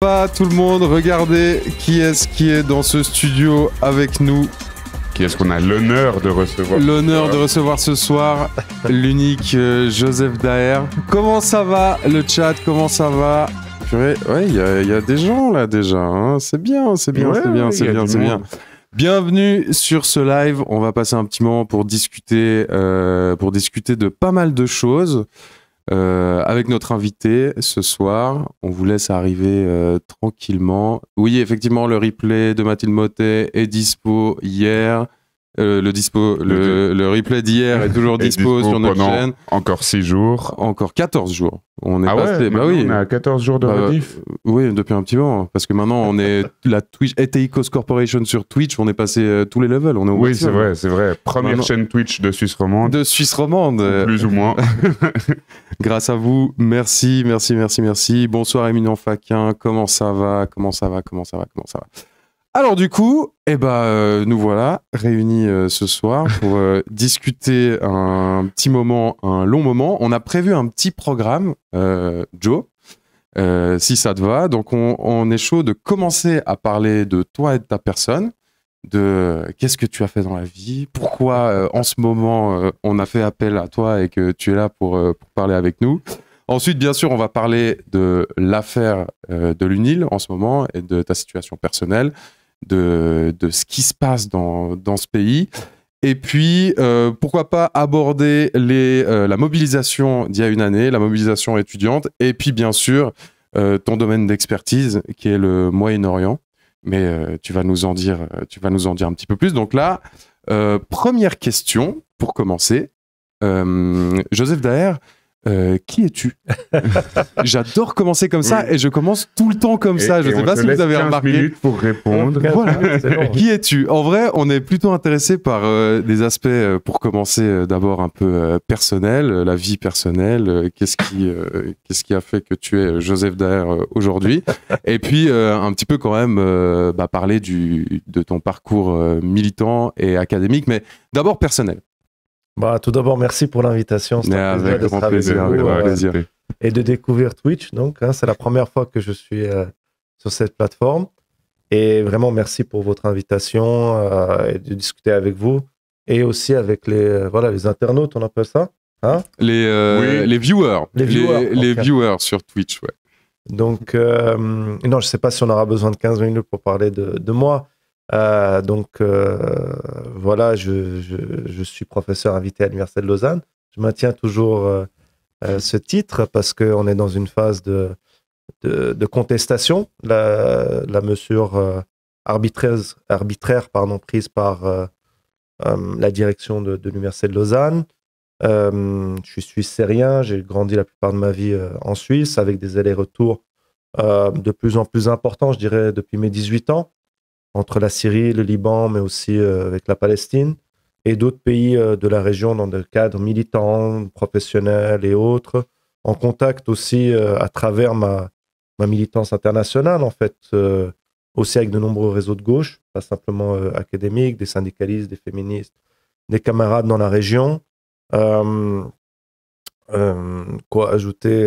va tout le monde? Regardez qui est dans ce studio avec nous. Qui est-ce qu'on a l'honneur de recevoir? L'honneur de recevoir ce soir, l'unique Joseph Daher. Comment ça va le chat? Comment ça va? Ouais, il y a des gens là déjà. Hein. C'est bien. Bienvenue sur ce live. On va passer un petit moment pour discuter de pas mal de choses. Avec notre invité ce soir, on vous laisse arriver tranquillement. Oui, effectivement, le replay de Mathilde Mottet est dispo hier. Le replay d'hier est toujours dispo sur notre chaîne. Encore 6 jours. Encore 14 jours. On est passé. Bah oui. On est à 14 jours de rediff. Oui, depuis un petit moment. Parce que maintenant, on est la Twitch, Eteikos Corporation sur Twitch. On est passé tous les levels. On est oui, c'est vrai. Première chaîne Twitch de Suisse romande. De Suisse romande. Plus ou moins. Grâce à vous. Merci. Bonsoir, Éminent Faquin. Comment ça va? Alors du coup, nous voilà réunis ce soir pour discuter un long moment. On a prévu un petit programme, Joe, si ça te va. Donc on est chaud de commencer à parler de toi et de ta personne, de qu'est-ce que tu as fait dans la vie, pourquoi en ce moment on a fait appel à toi et que tu es là pour parler avec nous. Ensuite, bien sûr, on va parler de l'affaire de l'UNIL en ce moment et de ta situation personnelle. De ce qui se passe dans ce pays. Et puis, pourquoi pas aborder la mobilisation d'il y a une année, la mobilisation étudiante, et puis bien sûr, ton domaine d'expertise, qui est le Moyen-Orient. Mais tu vas nous en dire un petit peu plus. Donc là, première question, pour commencer. Joseph Daher, qui es-tu? J'adore commencer comme ça et je commence tout le temps comme ça. Je ne sais pas si vous avez remarqué. 15 minutes pour répondre. Voilà. Qui es-tu? En vrai, on est plutôt intéressé par des aspects, pour commencer d'abord un peu personnel, la vie personnelle. Qu'est-ce qui a fait que tu es Joseph Daher aujourd'hui? Et puis un petit peu quand même parler de ton parcours militant et académique, mais d'abord personnel. Tout d'abord, merci pour l'invitation. Avec grand plaisir. Et de découvrir Twitch. Donc, c'est la première fois que je suis sur cette plateforme. Et vraiment, merci pour votre invitation et de discuter avec vous. Et aussi avec les internautes, on appelle ça. Hein? Les viewers. Les viewers sur Twitch, ouais. Donc, non, je ne sais pas si on aura besoin de 15 minutes pour parler de moi. Je suis professeur invité à l'Université de Lausanne. Je maintiens toujours ce titre parce qu'on est dans une phase de contestation. La mesure arbitraire prise par la direction de l'Université de Lausanne. Je suis suisse-syrien, j'ai grandi la plupart de ma vie en Suisse avec des allers-retours de plus en plus importants, je dirais, depuis mes 18 ans. Entre la Syrie, le Liban, mais aussi avec la Palestine, et d'autres pays de la région dans des cadres militants, professionnels et autres, en contact aussi à travers ma militance internationale, en fait, aussi avec de nombreux réseaux de gauche, pas simplement académiques, des syndicalistes, des féministes, des camarades dans la région. Quoi ajouter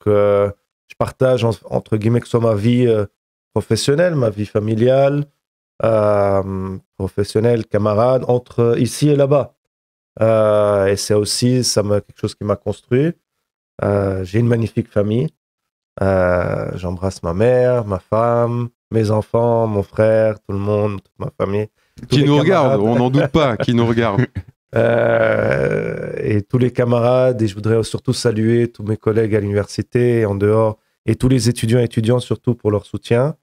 je partage, entre guillemets, que ce soit ma vie professionnelle, ma vie familiale, professionnelle, camarade, entre ici et là-bas. Et c'est aussi quelque chose qui m'a construit. J'ai une magnifique famille. J'embrasse ma mère, ma femme, mes enfants, mon frère, tout le monde, toute ma famille. Qui nous regarde, on n'en doute pas, qui nous regarde. Et tous les camarades, et je voudrais surtout saluer tous mes collègues à l'université et en dehors, et tous les étudiants surtout pour leur soutien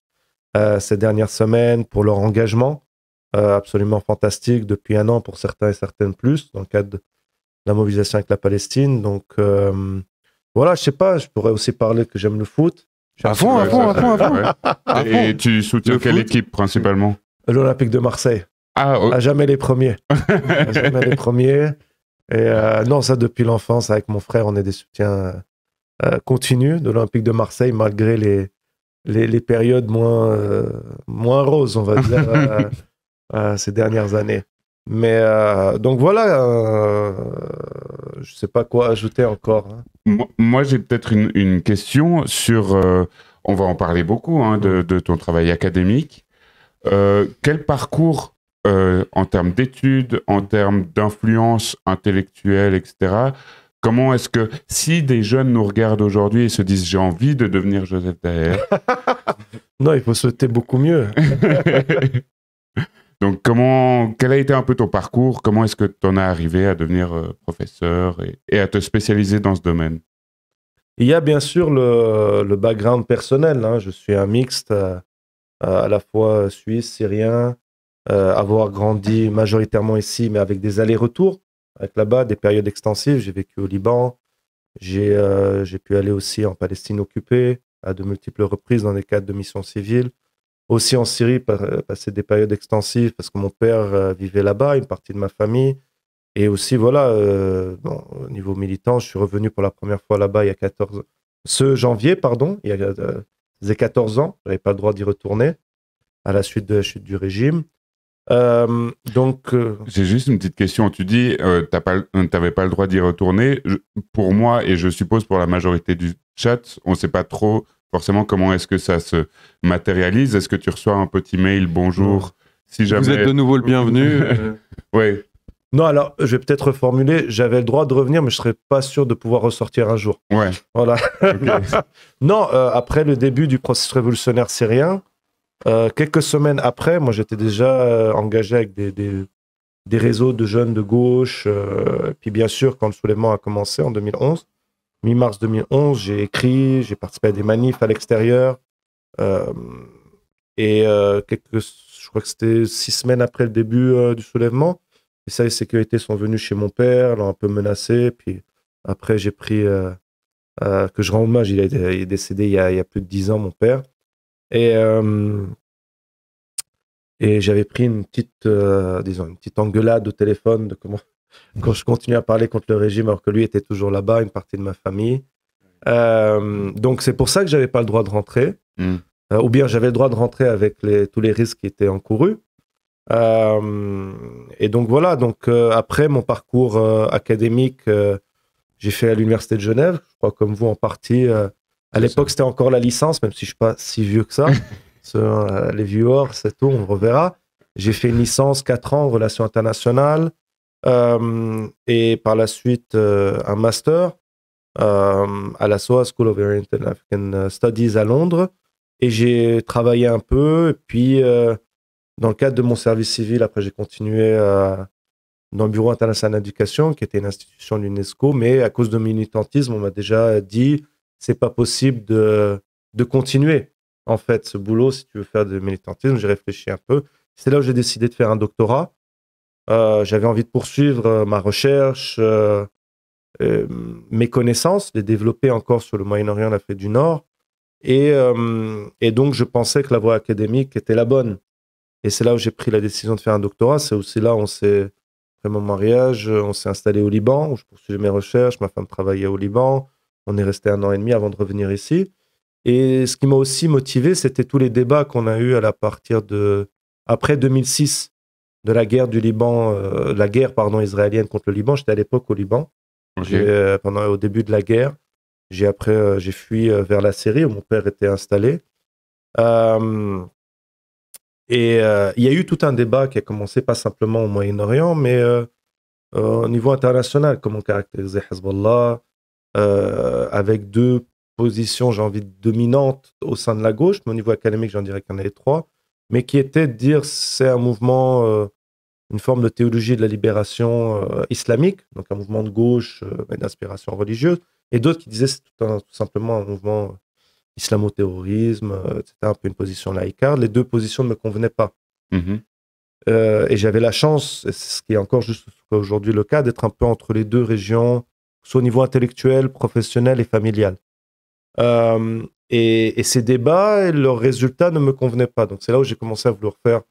ces dernières semaines, pour leur engagement absolument fantastique depuis 1 an pour certains et certaines plus, dans le cadre de la mobilisation avec la Palestine. Donc voilà, je sais pas, je pourrais aussi parler que j'aime le foot. À fond. Et tu soutiens quelle équipe principalement? L'Olympique de Marseille. À jamais les premiers. Et non, ça depuis l'enfance, avec mon frère, on est des soutiens continus de l'Olympique de Marseille, malgré les périodes moins roses, on va dire, ces dernières années. Mais donc voilà, je sais pas quoi ajouter encore. Hein. Moi, j'ai peut-être une question sur... on va en parler beaucoup de ton travail académique. Quel parcours en termes d'études, en termes d'influence intellectuelle, etc. Comment est-ce que, si des jeunes nous regardent aujourd'hui et se disent « j'ai envie de devenir Joseph Daher », non, il faut souhaiter beaucoup mieux. Donc, quel a été un peu ton parcours? Comment est-ce que tu en as arrivé à devenir professeur et à te spécialiser dans ce domaine? Il y a bien sûr le background personnel. Hein. Je suis un mixte à la fois suisse, syrien, avoir grandi majoritairement ici, mais avec des allers-retours, avec là-bas, des périodes extensives. J'ai vécu au Liban, j'ai pu aller aussi en Palestine occupée à de multiples reprises dans des cadres de missions civiles. Aussi en Syrie, passer des périodes extensives parce que mon père vivait là-bas, une partie de ma famille. Et aussi, voilà, au niveau militant, je suis revenu pour la première fois là-bas il y a 14 ans. Ce janvier, pardon, il y a 14 ans. Je n'avais pas le droit d'y retourner à la suite de la chute du régime. J'ai juste une petite question. Tu dis, tu n'avais pas le droit d'y retourner. Pour moi, et je suppose pour la majorité du chat, on ne sait pas trop forcément comment est-ce que ça se matérialise. Est-ce que tu reçois un petit mail, bonjour, si jamais... Vous êtes de nouveau le bienvenu. Oui. Non, alors, je vais peut-être reformuler. J'avais le droit de revenir, mais je ne serais pas sûr de pouvoir ressortir un jour. Ouais. Voilà. Okay. Non, après le début du processus révolutionnaire syrien, quelques semaines après, moi, j'étais déjà engagé avec des réseaux de jeunes de gauche. Puis, bien sûr, quand le soulèvement a commencé en 2011, mi-mars 2011, j'ai écrit, j'ai participé à des manifs à l'extérieur. Je crois que c'était 6 semaines après le début du soulèvement. Les services de sécurité sont venus chez mon père, l'ont un peu menacé. Puis après, j'ai pris... que je rends hommage, il est décédé il y a plus de 10 ans, mon père. Et j'avais pris une petite engueulade au téléphone de comment... quand je continuais à parler contre le régime alors que lui était toujours là-bas, une partie de ma famille. Donc c'est pour ça que j'avais pas le droit de rentrer. Ou bien j'avais le droit de rentrer avec tous les risques qui étaient encourus. Et donc voilà, après mon parcours académique, j'ai fait à l'Université de Genève, je crois comme vous en partie. À l'époque, c'était encore la licence, même si je ne suis pas si vieux que ça. Les viewers, c'est tout, on le reverra. J'ai fait une licence 4 ans en relations internationales et par la suite un master à la SOA, School of Oriental African Studies à Londres. Et j'ai travaillé un peu, et puis dans le cadre de mon service civil, après j'ai continué dans le Bureau international d'éducation, qui était une institution de l'UNESCO, mais à cause de militantisme, on m'a déjà dit c'est pas possible de continuer en fait ce boulot si tu veux faire du militantisme. J'ai réfléchi un peu. C'est là où j'ai décidé de faire un doctorat. J'avais envie de poursuivre ma recherche, mes connaissances, les développer encore sur le Moyen-Orient, l'Afrique du Nord. Et donc, je pensais que la voie académique était la bonne. Et c'est là où j'ai pris la décision de faire un doctorat. C'est aussi là où après mon mariage, on s'est installé au Liban, où je poursuivais mes recherches. Ma femme travaillait au Liban. On est resté 1 an et demi avant de revenir ici. Et ce qui m'a aussi motivé, c'était tous les débats qu'on a eus après 2006, de la guerre du Liban, israélienne contre le Liban. J'étais à l'époque au Liban, au début de la guerre. J'ai fui vers la Syrie où mon père était installé. Il y a eu tout un débat qui a commencé pas simplement au Moyen-Orient, mais au niveau international, comment caractériser Hezbollah, avec 2 positions, j'ai envie, dominantes au sein de la gauche, mais au niveau académique, j'en dirais qu'il y en avait 3, mais qui étaient de dire c'est un mouvement, une forme de théologie de la libération islamique, donc un mouvement de gauche, mais d'inspiration religieuse, et d'autres qui disaient c'est tout simplement un mouvement islamo-terrorisme, c'était un peu une position laïcarde. Les 2 positions ne me convenaient pas. Et j'avais la chance, et c'est ce qui est encore jusqu'à aujourd'hui le cas, d'être un peu entre les 2 régions, soit au niveau intellectuel, professionnel et familial. Et ces débats et leurs résultats ne me convenaient pas. Donc c'est là où j'ai commencé à vouloir faire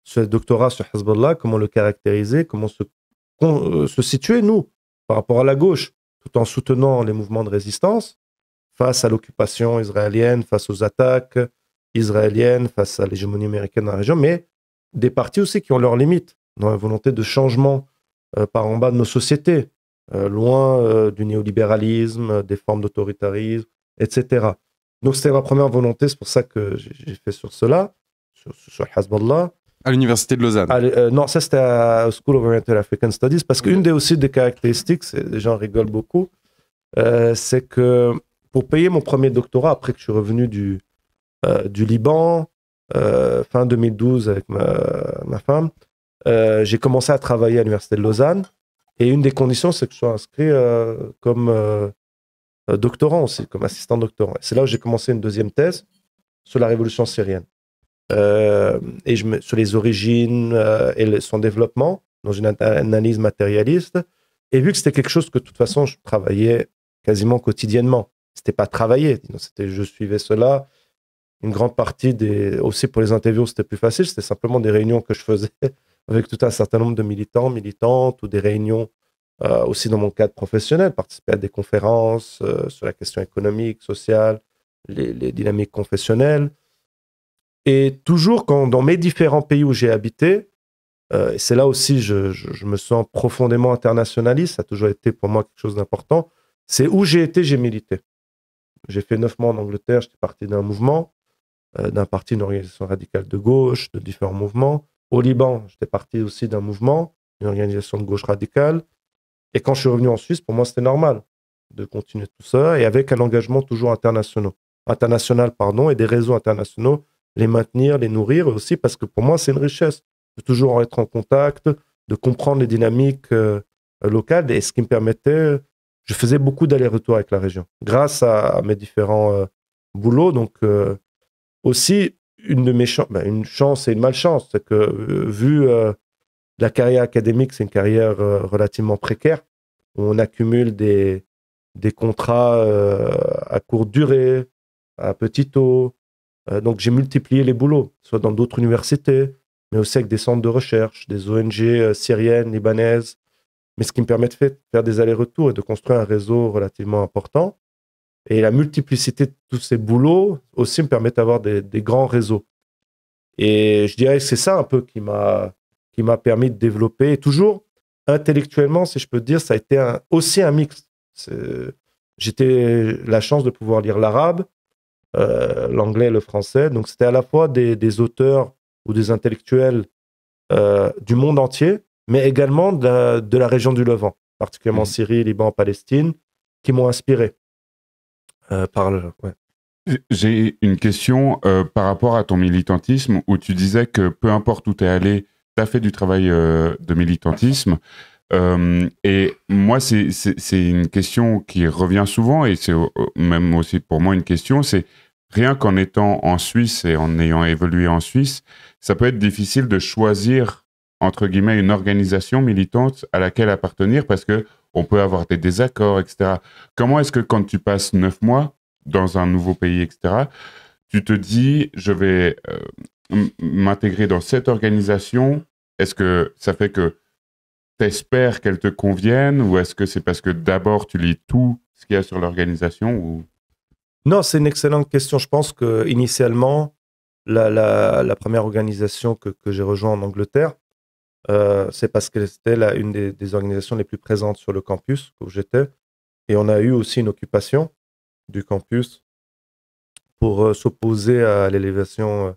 ce doctorat sur Hezbollah, comment le caractériser, comment se situer, nous, par rapport à la gauche, tout en soutenant les mouvements de résistance face à l'occupation israélienne, face aux attaques israéliennes, face à l'hégémonie américaine dans la région, mais des partis aussi qui ont leurs limites, dans la volonté de changement par en bas de nos sociétés, loin du néolibéralisme, des formes d'autoritarisme, etc. Donc, c'était ma première volonté. C'est pour ça que j'ai fait sur cela, sur Hezbollah. À l'université de Lausanne. Non, ça, c'était à School of Oriental African Studies. Parce qu'une des caractéristiques, les gens rigolent beaucoup, c'est que pour payer mon premier doctorat, après que je suis revenu du Liban, fin 2012 avec ma femme, j'ai commencé à travailler à l'université de Lausanne. Et une des conditions, c'est que je sois inscrit comme doctorant aussi, comme assistant doctorant. C'est là où j'ai commencé une deuxième thèse sur la révolution syrienne. Et sur les origines et son développement, dans une analyse matérialiste. Et vu que c'était quelque chose que de toute façon, je travaillais quasiment quotidiennement. C'était pas travailler, je suivais cela. Une grande partie aussi pour les interviews, c'était plus facile. C'était simplement des réunions que je faisais avec tout un certain nombre de militants, militantes, ou des réunions aussi dans mon cadre professionnel, participer à des conférences sur la question économique, sociale, les dynamiques confessionnelles. Et toujours dans mes différents pays où j'ai habité, et c'est là aussi je me sens profondément internationaliste, ça a toujours été pour moi quelque chose d'important, c'est où j'ai été, j'ai milité. J'ai fait 9 mois en Angleterre, j'étais parti d'un mouvement, d'un parti, une organisation radicale de gauche, de différents mouvements. Au Liban, j'étais parti aussi d'un mouvement, une organisation de gauche radicale. Et quand je suis revenu en Suisse, pour moi, c'était normal de continuer tout ça, et avec un engagement toujours international, et des réseaux internationaux, les maintenir, les nourrir aussi, parce que pour moi, c'est une richesse de toujours être en contact, de comprendre les dynamiques locales, et ce qui me permettait, je faisais beaucoup d'allers-retours avec la région, grâce à mes différents boulots. Donc, aussi, une chance et une malchance, c'est que vu la carrière académique, c'est une carrière relativement précaire, où on accumule des contrats à courte durée, à petit taux. Donc, j'ai multiplié les boulots, soit dans d'autres universités, mais aussi avec des centres de recherche, des ONG syriennes, libanaises. Mais ce qui me permet de faire des allers-retours et de construire un réseau relativement important. Et la multiplicité de tous ces boulots aussi me permet d'avoir des grands réseaux. Et je dirais que c'est ça un peu qui m'a permis de développer. Et toujours, intellectuellement, si je peux dire, ça a été aussi un mix. J'étais la chance de pouvoir lire l'arabe, l'anglais et le français. Donc, c'était à la fois des auteurs ou des intellectuels du monde entier, mais également de la région du Levant, particulièrement Syrie, Liban, Palestine, qui m'ont inspiré. J'ai une question par rapport à ton militantisme, où tu disais que peu importe où tu es allé, tu as fait du travail de militantisme. Et moi, c'est une question qui revient souvent, et c'est même aussi pour moi une question, c'est rien qu'en étant en Suisse et en ayant évolué en Suisse, ça peut être difficile de choisir, entre guillemets, une organisation militante à laquelle appartenir, parce que on peut avoir des désaccords, etc. Comment est-ce que quand tu passes 9 mois dans un nouveau pays, etc., tu te dis, je vais m'intégrer dans cette organisation? Est-ce que ça fait que tu espères qu'elle te convienne, ou est-ce que c'est parce que d'abord tu lis tout ce qu'il y a sur l'organisation ou... Non, c'est une excellente question. Je pense qu'initialement, la première organisation que j'ai rejointe en Angleterre, c'est parce que c'était une des organisations les plus présentes sur le campus où j'étais. Et on a eu aussi une occupation du campus pour s'opposer à l'élévation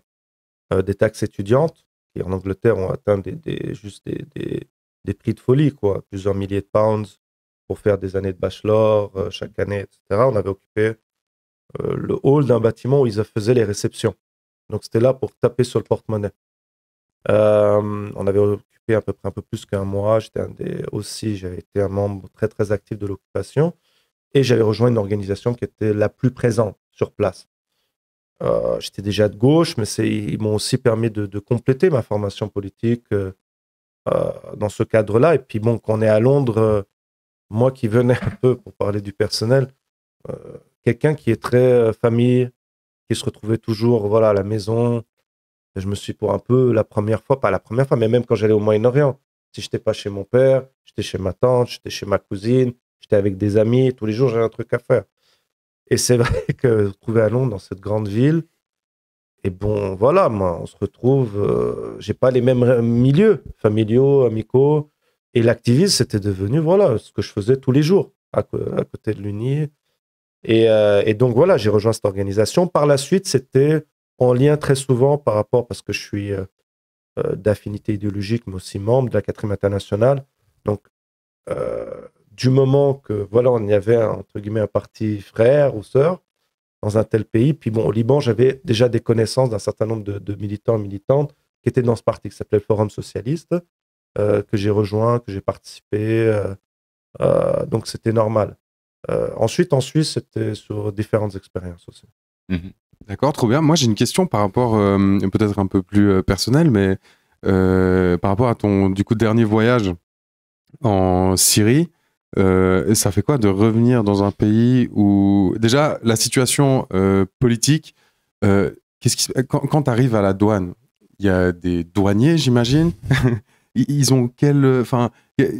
des taxes étudiantes, qui en Angleterre ont atteint des prix de folie, quoi. Plusieurs milliers de pounds pour faire des années de bachelor chaque année, etc. On avait occupé le hall d'un bâtiment où ils faisaient les réceptions. Donc c'était là pour taper sur le porte-monnaie. On avait occupé à peu près un peu plus qu'un mois. J'avais été un membre très très actif de l'occupation, et j'avais rejoint une organisation qui était la plus présente sur place. J'étais déjà de gauche, mais ils m'ont aussi permis de compléter ma formation politique dans ce cadre-là. Et puis bon, quand on est à Londres, moi qui venais un peu, pour parler du personnel, quelqu'un qui est très famille, qui se retrouvait toujours à la maison. Je me suis pour un peu la première fois, pas la première fois, mais même quand j'allais au Moyen-Orient, si je n'étais pas chez mon père, j'étais chez ma tante, j'étais chez ma cousine, j'étais avec des amis, tous les jours j'avais un truc à faire. Et c'est vrai que retrouver à Londres, dans cette grande ville, et bon, voilà, moi, on se retrouve, j'ai pas les mêmes milieux familiaux, amicaux, et l'activisme, c'était devenu, ce que je faisais tous les jours, à côté de l'Uni. Et donc voilà, j'ai rejoint cette organisation. Par la suite, c'était en lien très souvent par rapport, parce que je suis d'affinité idéologique, mais aussi membre de la 4e internationale. Donc, du moment que, voilà, on y avait, entre guillemets, un parti frère ou sœur dans un tel pays, puis bon, au Liban, j'avais déjà des connaissances d'un certain nombre de militants et militantes qui étaient dans ce parti qui s'appelait le Forum Socialiste, que j'ai rejoint, que j'ai participé, donc c'était normal. Ensuite, en Suisse, c'était sur différentes expériences aussi. D'accord, trop bien. Moi, j'ai une question par rapport, peut-être un peu plus personnelle, mais par rapport à ton, du coup, dernier voyage en Syrie. Ça fait quoi de revenir dans un pays où, déjà, la situation politique, quand tu arrives à la douane, il y a des douaniers, j'imagine. Ils ont enfin,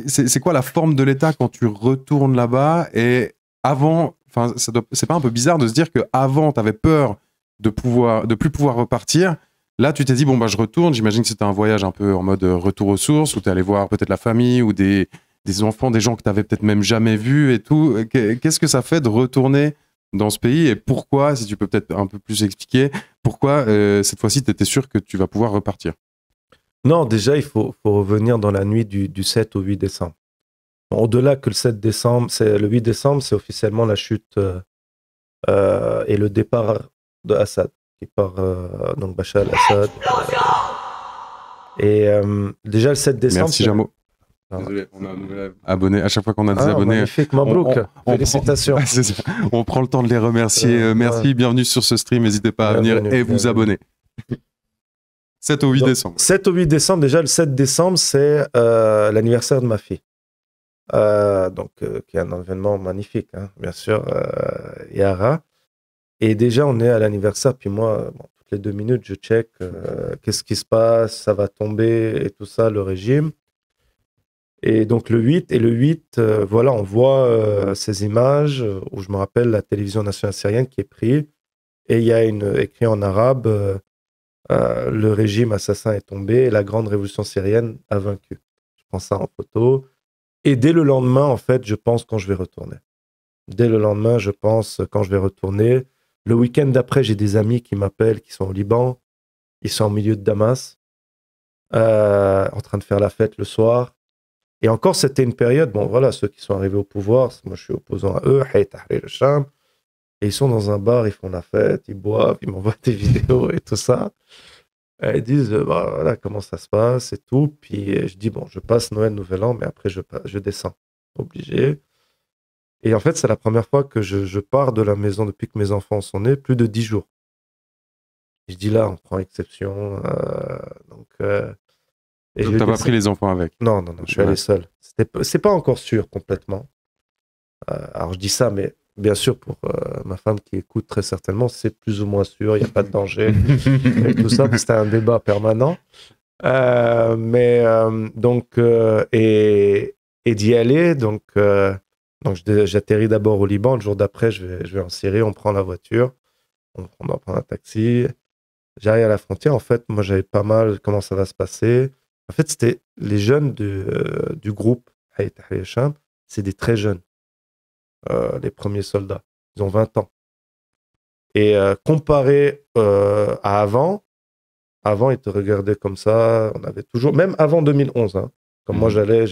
c'est quoi la forme de l'État quand tu retournes là-bas? Et avant, enfin, c'est pas un peu bizarre de se dire que avant, tu avais peur de plus pouvoir repartir. Là, tu t'es dit, bon, bah, je retourne. J'imagine que c'était un voyage un peu en mode retour aux sources, où tu es allé voir peut-être la famille ou des enfants, des gens que tu n'avais peut-être même jamais vus et tout. Qu'est-ce que ça fait de retourner dans ce pays et pourquoi, si tu peux peut-être un peu plus expliquer, pourquoi cette fois-ci, tu étais sûr que tu vas pouvoir repartir? Non, déjà, il faut revenir dans la nuit du 7 au 8 décembre. Au-delà que le 7 décembre, le 8 décembre, c'est officiellement la chute et le départ de Assad, qui part, donc Bachar al-Assad. Déjà, le 7 décembre... Merci, Jamo. Désolé, on a un nouvel abonné. À chaque fois qu'on a des abonnés, magnifique, Mabrouk, félicitations. On prend le temps de les remercier. Merci, bienvenue sur ce stream. N'hésitez pas à venir et vous abonner. 7 au 8 décembre. 7 au 8 décembre, déjà le 7 décembre, c'est l'anniversaire de ma fille. Qui est un événement magnifique, hein, bien sûr, Yara. Et déjà, on est à l'anniversaire, puis moi, toutes les 2 minutes, je check qu'est-ce qui se passe, ça va tomber et tout ça, le régime. Et donc le 8, voilà, on voit ces images où je me rappelle la télévision nationale syrienne qui est prise, et il y a écrit en arabe le régime assassin est tombé et la grande révolution syrienne a vaincu. Je prends ça en photo. Et dès le lendemain, en fait, je pense quand je vais retourner. Dès le lendemain, je pense quand je vais retourner. Le week-end d'après, j'ai des amis qui m'appellent, qui sont au Liban. Ils sont au milieu de Damas, en train de faire la fête le soir. Et encore, c'était une période, bon voilà, ceux qui sont arrivés au pouvoir, moi je suis opposant à eux, Hayat Tahrir al-Sham, et ils sont dans un bar, ils font la fête, ils boivent, ils m'envoient des vidéos et tout ça. Et ils disent, voilà, comment ça se passe et tout. Puis je dis, bon, je passe Noël, Nouvel An, mais après je descends, obligé. Et en fait, c'est la première fois que je pars de la maison depuis que mes enfants sont nés, plus de 10 jours. Je dis là, on prend exception. Donc, t'as pas pris les enfants avec? Non, je suis allé seul. C'est pas encore sûr complètement. Alors je dis ça, mais bien sûr pour ma femme qui écoute très certainement, c'est plus ou moins sûr, il n'y a pas de danger. Et tout ça, c'était un débat permanent. Et d'y aller, donc j'atterris d'abord au Liban, le jour d'après je vais en Syrie, on prend la voiture, on doit prendre un taxi. J'arrive à la frontière, en fait, moi j'avais pas mal comment ça va se passer. En fait, c'était les jeunes du groupe Hayat Tahrir al-Sham, c'est des très jeunes, les premiers soldats. Ils ont 20 ans. Et comparé à avant, ils te regardaient comme ça. On avait toujours, même avant 2011, hein, comme moi j'allais,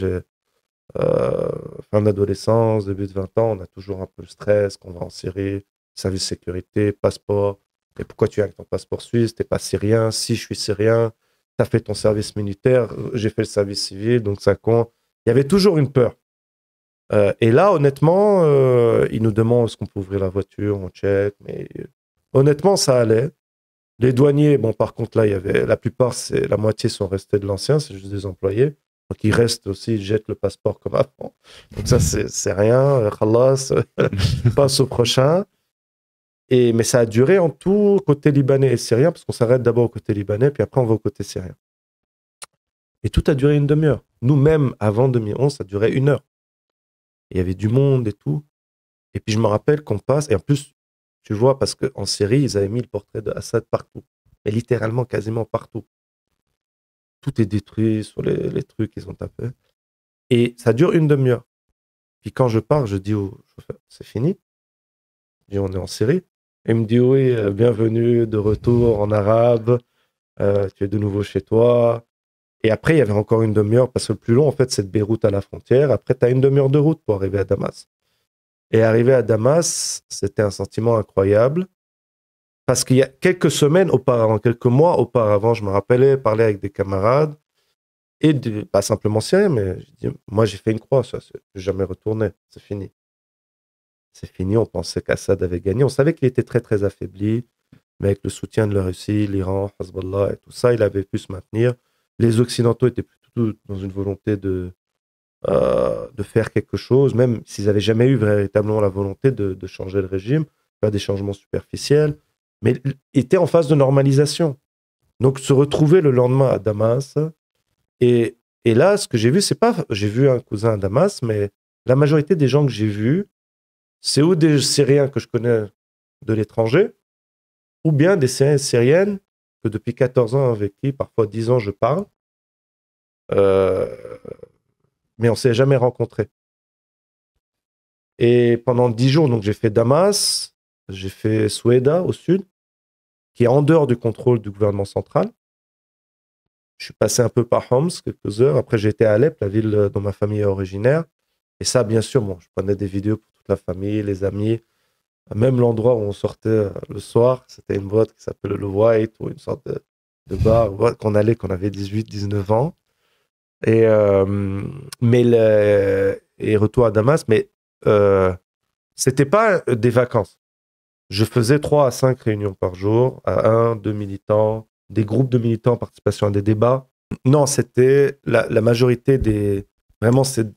fin d'adolescence, début de 20 ans, on a toujours un peu le stress, qu'on va en Syrie, service sécurité, passeport. Et pourquoi tu es avec ton passeport suisse? T'es pas syrien? Si, je suis syrien. Tu as fait ton service militaire, j'ai fait le service civil, donc ça compte. Il y avait toujours une peur. Et là, honnêtement, ils nous demandent est-ce qu'on peut ouvrir la voiture, on check, mais honnêtement, ça allait. Les douaniers, bon, par contre, là, il y avait la plupart, la moitié sont restés de l'ancien, c'est juste des employés. Donc, ils restent aussi, ils jettent le passeport comme avant. Donc, ça, c'est rien. Khalas, passe au prochain. Mais ça a duré en tout côté libanais et syrien, parce qu'on s'arrête d'abord au côté libanais, puis après on va au côté syrien. Et tout a duré une demi-heure. Nous-mêmes, avant 2011, ça durait 1 heure. Il y avait du monde et tout. Et puis je me rappelle qu'on passe, et en plus, tu vois, parce qu'en Syrie, ils avaient mis le portrait d'Assad partout. Mais littéralement, quasiment partout. Tout est détruit sur les trucs qu'ils ont tapés. Et ça dure une demi-heure. Puis quand je pars, je dis au chauffeur, c'est fini. Je dis, on est en Syrie. Et il me dit, oui, bienvenue, de retour en arabe. Tu es de nouveau chez toi. Et après, il y avait encore une demi-heure, parce que le plus long, en fait, c'est de Beyrouth à la frontière. Après, tu as une demi-heure de route pour arriver à Damas. Et arriver à Damas, c'était un sentiment incroyable. Parce qu'il y a quelques semaines auparavant, quelques mois auparavant, je me rappelais parler avec des camarades, et pas simplement syriens, mais moi, j'ai fait une croix, ça, je n'ai jamais retourné. C'est fini. C'est fini, on pensait qu'Assad avait gagné. On savait qu'il était très, très affaibli, mais avec le soutien de la Russie, l'Iran, Hezbollah et tout ça, il avait pu se maintenir. Les Occidentaux étaient plutôt dans une volonté de faire quelque chose, même s'ils n'avaient jamais eu véritablement la volonté de changer le régime, faire des changements superficiels, mais ils étaient en phase de normalisation. Donc, se retrouver le lendemain à Damas, et là, ce que j'ai vu, c'est pas... J'ai vu un cousin à Damas, mais la majorité des gens que j'ai vus, c'est ou des Syriens que je connais de l'étranger, ou bien des Syriens et Syriennes que depuis 14 ans avec qui, parfois 10 ans, je parle, mais on ne s'est jamais rencontrés. Et pendant 10 jours, donc j'ai fait Damas, j'ai fait Soueida au sud, qui est en dehors du contrôle du gouvernement central. Je suis passé un peu par Homs, quelques heures. Après, j'ai été à Alep, la ville dont ma famille est originaire. Et ça, bien sûr, bon, je prenais des vidéos pour toute la famille, les amis. Même l'endroit où on sortait le soir, c'était une boîte qui s'appelait le White, ou une sorte de bar qu'on allait quand on avait 18, 19 ans. Et retour à Damas, mais c'était pas des vacances. Je faisais 3 à 5 réunions par jour, à 1, 2 militants, des groupes de militants en participation à des débats. Non, c'était la majorité des... Vraiment, c'est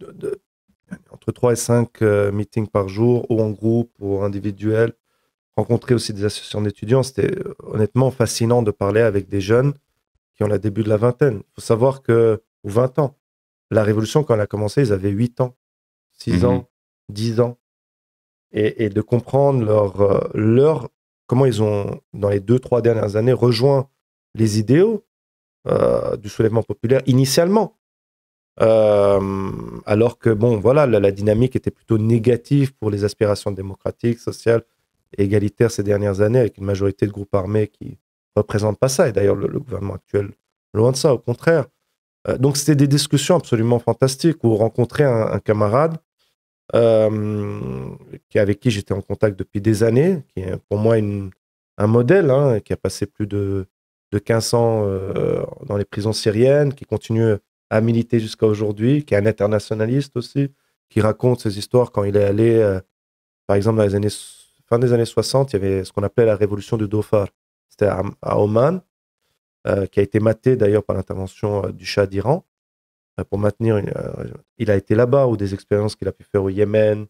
entre 3 et 5 meetings par jour, ou en groupe, ou individuel. Rencontrer aussi des associations d'étudiants. C'était honnêtement fascinant de parler avec des jeunes qui ont le début de la vingtaine. Il faut savoir que, ou 20 ans, la révolution, quand elle a commencé, ils avaient 8 ans, 6 ans, 10 ans. Et de comprendre comment ils ont, dans les 2-3 dernières années, rejoint les idéaux du soulèvement populaire initialement. Alors que, bon, voilà, la dynamique était plutôt négative pour les aspirations démocratiques, sociales et égalitaires ces dernières années, avec une majorité de groupes armés qui ne représentent pas ça. Et d'ailleurs, le gouvernement actuel, loin de ça, au contraire. Donc, c'était des discussions absolument fantastiques où rencontrer un camarade avec qui j'étais en contact depuis des années, qui est pour moi un modèle, hein, qui a passé plus de 15 ans dans les prisons syriennes, qui continue à militer jusqu'à aujourd'hui, qui est un internationaliste aussi, qui raconte ses histoires quand il est allé, par exemple, dans fin des années 60, il y avait ce qu'on appelait la révolution du Dhofar. C'était à Oman, qui a été maté d'ailleurs par l'intervention du Shah d'Iran, pour maintenir il a été là-bas, ou des expériences qu'il a pu faire au Yémen,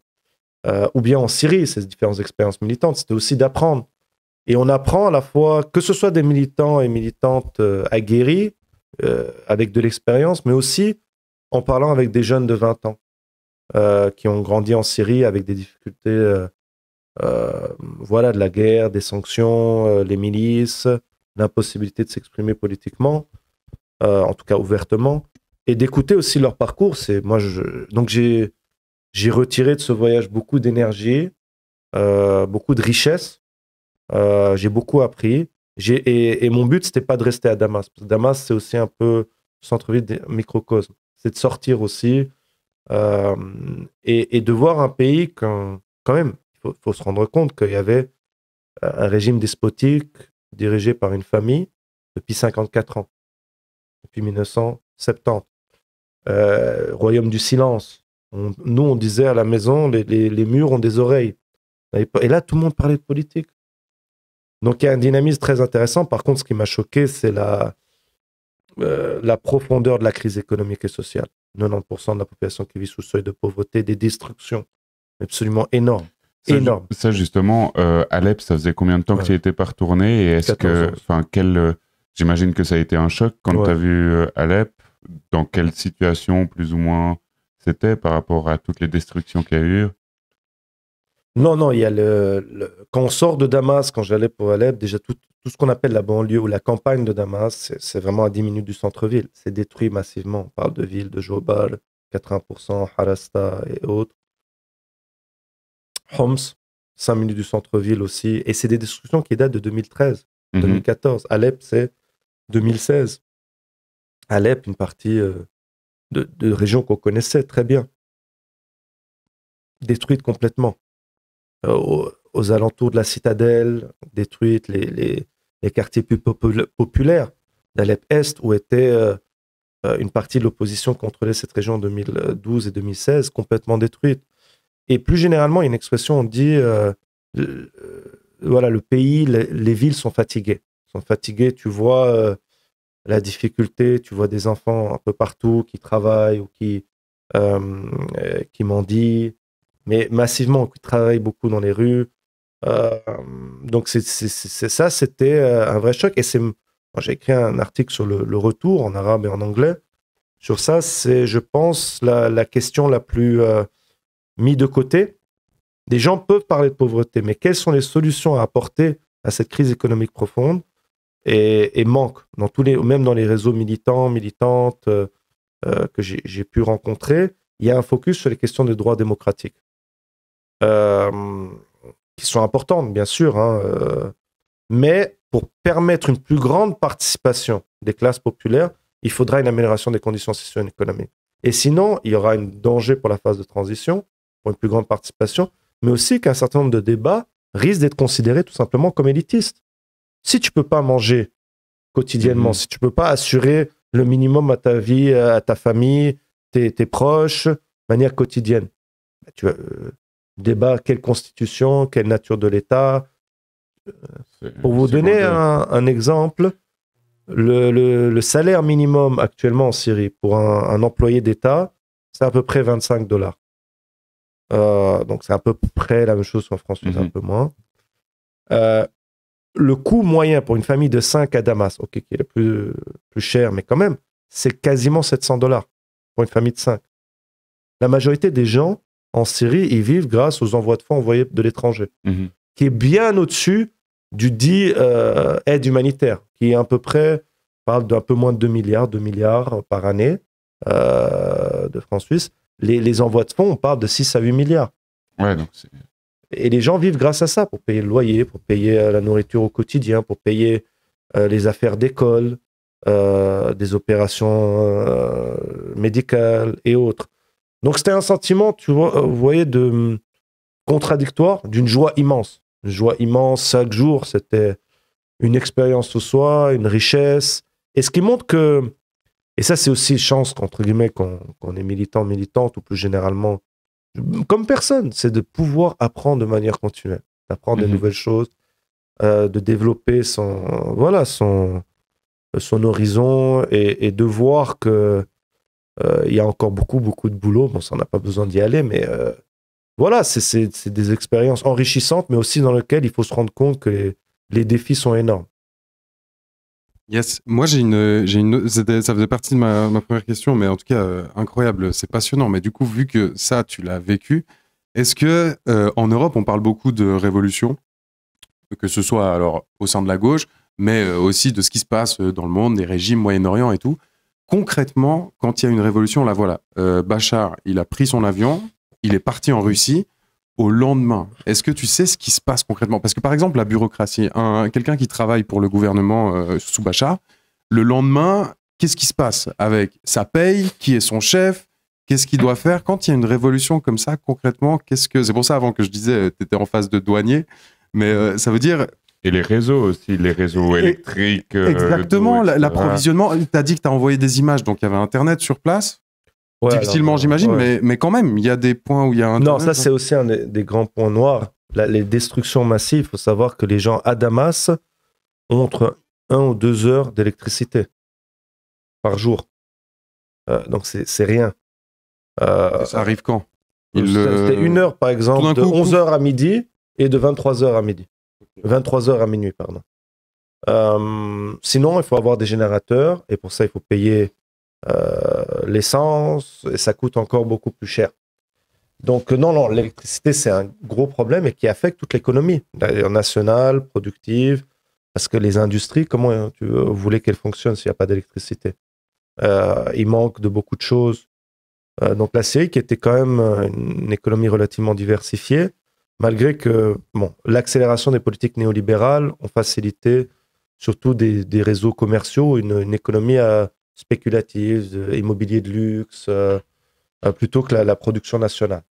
ou bien en Syrie, ces différentes expériences militantes, c'était aussi d'apprendre. Et on apprend à la fois, que ce soit des militants et militantes aguerris, avec de l'expérience, mais aussi en parlant avec des jeunes de 20 ans, qui ont grandi en Syrie avec des difficultés, voilà, de la guerre, des sanctions, les milices, l'impossibilité de s'exprimer politiquement, en tout cas ouvertement, et d'écouter aussi leur parcours. Donc j'ai retiré de ce voyage beaucoup d'énergie, beaucoup de richesse. J'ai beaucoup appris. Et mon but, c'était pas de rester à Damas. Parce que Damas, c'est aussi un peu centre-ville microcosme. C'est de sortir aussi et de voir un pays quand même, il faut se rendre compte qu'il y avait un régime despotique dirigé par une famille depuis 54 ans, depuis 1970. Royaume du silence. Nous, on disait à la maison, les murs ont des oreilles. Et là, tout le monde parlait de politique. Donc, il y a un dynamisme très intéressant. Par contre, ce qui m'a choqué, c'est la profondeur de la crise économique et sociale. 90% de la population qui vit sous le seuil de pauvreté, des destructions absolument énormes. Ça, justement, Alep, ça faisait combien de temps que tu y étais pas retourné? Et est-ce que, j'imagine que ça a été un choc quand tu as vu Alep. Dans quelle situation, plus ou moins, c'était par rapport à toutes les destructions qu'il y a eu? Non, il y a quand on sort de Damas, quand j'allais pour Alep, déjà tout ce qu'on appelle la banlieue ou la campagne de Damas, c'est vraiment à 10 minutes du centre-ville. C'est détruit massivement. On parle de villes de Jobal, 80%, Harasta et autres. Homs, 5 minutes du centre-ville aussi. Et c'est des destructions qui datent de 2013, Mhm. 2014. Alep, c'est 2016. Alep, une partie de région qu'on connaissait très bien, détruite complètement. Aux alentours de la citadelle, détruite, les quartiers plus populaires d'Alep-Est, où était une partie de l'opposition contrôlait cette région en 2012 et 2016, complètement détruite. Et plus généralement, il y a une expression, on dit, voilà, le pays, les villes sont fatiguées. Tu vois la difficulté, tu vois des enfants un peu partout qui travaillent ou qui mendient, mais massivement, qui travaillent beaucoup dans les rues. Donc ça, c'était un vrai choc. Et moi, j'ai écrit un article sur le retour en arabe et en anglais. Sur ça, c'est, je pense, la question la plus mise de côté. Des gens peuvent parler de pauvreté, mais quelles sont les solutions à apporter à cette crise économique profonde et manque dans même dans les réseaux militants, militantes que j'ai pu rencontrer, il y a un focus sur les questions des droits démocratiques. Qui sont importantes, bien sûr, mais pour permettre une plus grande participation des classes populaires, il faudra une amélioration des conditions socio-économiques. Et sinon, il y aura un danger pour la phase de transition, pour une plus grande participation, mais aussi qu'un certain nombre de débats risquent d'être considérés tout simplement comme élitistes. Si tu ne peux pas manger quotidiennement, si tu ne peux pas assurer le minimum à ta vie, à ta famille, tes proches, de manière quotidienne, tu vas... débat, quelle constitution, quelle nature de l'État. Pour vous donner un exemple, le salaire minimum actuellement en Syrie pour un employé d'État, c'est à peu près $25. Donc c'est à peu près la même chose qu'en France, un peu moins. Le coût moyen pour une famille de 5 à Damas, qui est le plus cher, mais quand même, c'est quasiment $700 pour une famille de 5. La majorité des gens en Syrie, ils vivent grâce aux envois de fonds envoyés de l'étranger, qui est bien au-dessus du dit aide humanitaire, qui est à peu près, parle d'un peu moins de 2 milliards par année de francs suisses. Les envois de fonds, on parle de 6 à 8 milliards. Ouais, donc et les gens vivent grâce à ça, pour payer le loyer, pour payer la nourriture au quotidien, pour payer les affaires d'école, des opérations médicales et autres. Donc c'était un sentiment, tu vois, vous voyez, contradictoire, d'une joie immense. Une joie immense, chaque jour, c'était une expérience sous soi, une richesse. Et ce qui montre que, et ça c'est aussi chance, entre guillemets, qu'on est militant, militante, ou plus généralement, comme personne, c'est de pouvoir apprendre de manière continuelle, d'apprendre des nouvelles choses, de développer son horizon et de voir que il y a encore beaucoup de boulot. Bon, ça, on n'a pas besoin d'y aller, mais voilà, c'est des expériences enrichissantes, mais aussi dans lesquelles il faut se rendre compte que les défis sont énormes. Yes, moi ça faisait partie de ma première question, mais en tout cas incroyable, c'est passionnant. Mais du coup, vu que ça, tu l'as vécu, est-ce que en Europe, on parle beaucoup de révolution, que ce soit alors au sein de la gauche, mais aussi de ce qui se passe dans le monde, des régimes Moyen-Orient et tout. Concrètement, quand il y a une révolution, là voilà, Bachar, il a pris son avion, il est parti en Russie. Au lendemain, est-ce que tu sais ce qui se passe concrètement? Parce que par exemple, la bureaucratie, quelqu'un qui travaille pour le gouvernement sous Bachar, le lendemain, qu'est-ce qui se passe avec sa paye? Qui est son chef? Qu'est-ce qu'il doit faire? Quand il y a une révolution comme ça, concrètement, c'est pour ça avant que je disais, tu étais en face de douanier, mais ça veut dire... Et les réseaux aussi, les réseaux électriques. Exactement, l'approvisionnement. Tu as dit que tu as envoyé des images, donc il y avait Internet sur place. Ouais, difficilement, j'imagine, mais quand même, il y a des points où il y a Internet. Non, ça, c'est aussi un des grands points noirs. Les destructions massives, il faut savoir que les gens à Damas ont entre 1 ou 2 heures d'électricité par jour. Donc, c'est rien. Ça arrive quand? C'était 1 heure, par exemple, de 11h à midi et de 23h à midi. 23h à minuit, pardon. Sinon, il faut avoir des générateurs et pour ça, il faut payer l'essence et ça coûte encore beaucoup plus cher. Donc, non, l'électricité, c'est un gros problème et qui affecte toute l'économie, d'ailleurs nationale, productive, parce que les industries, comment vous voulez qu'elles fonctionnent s'il n'y a pas d'électricité? Il manque de beaucoup de choses. Donc, la Syrie, qui était quand même une économie relativement diversifiée, malgré que l'accélération des politiques néolibérales ont facilité surtout des réseaux commerciaux, une économie spéculative, immobilier de luxe, plutôt que la production nationale,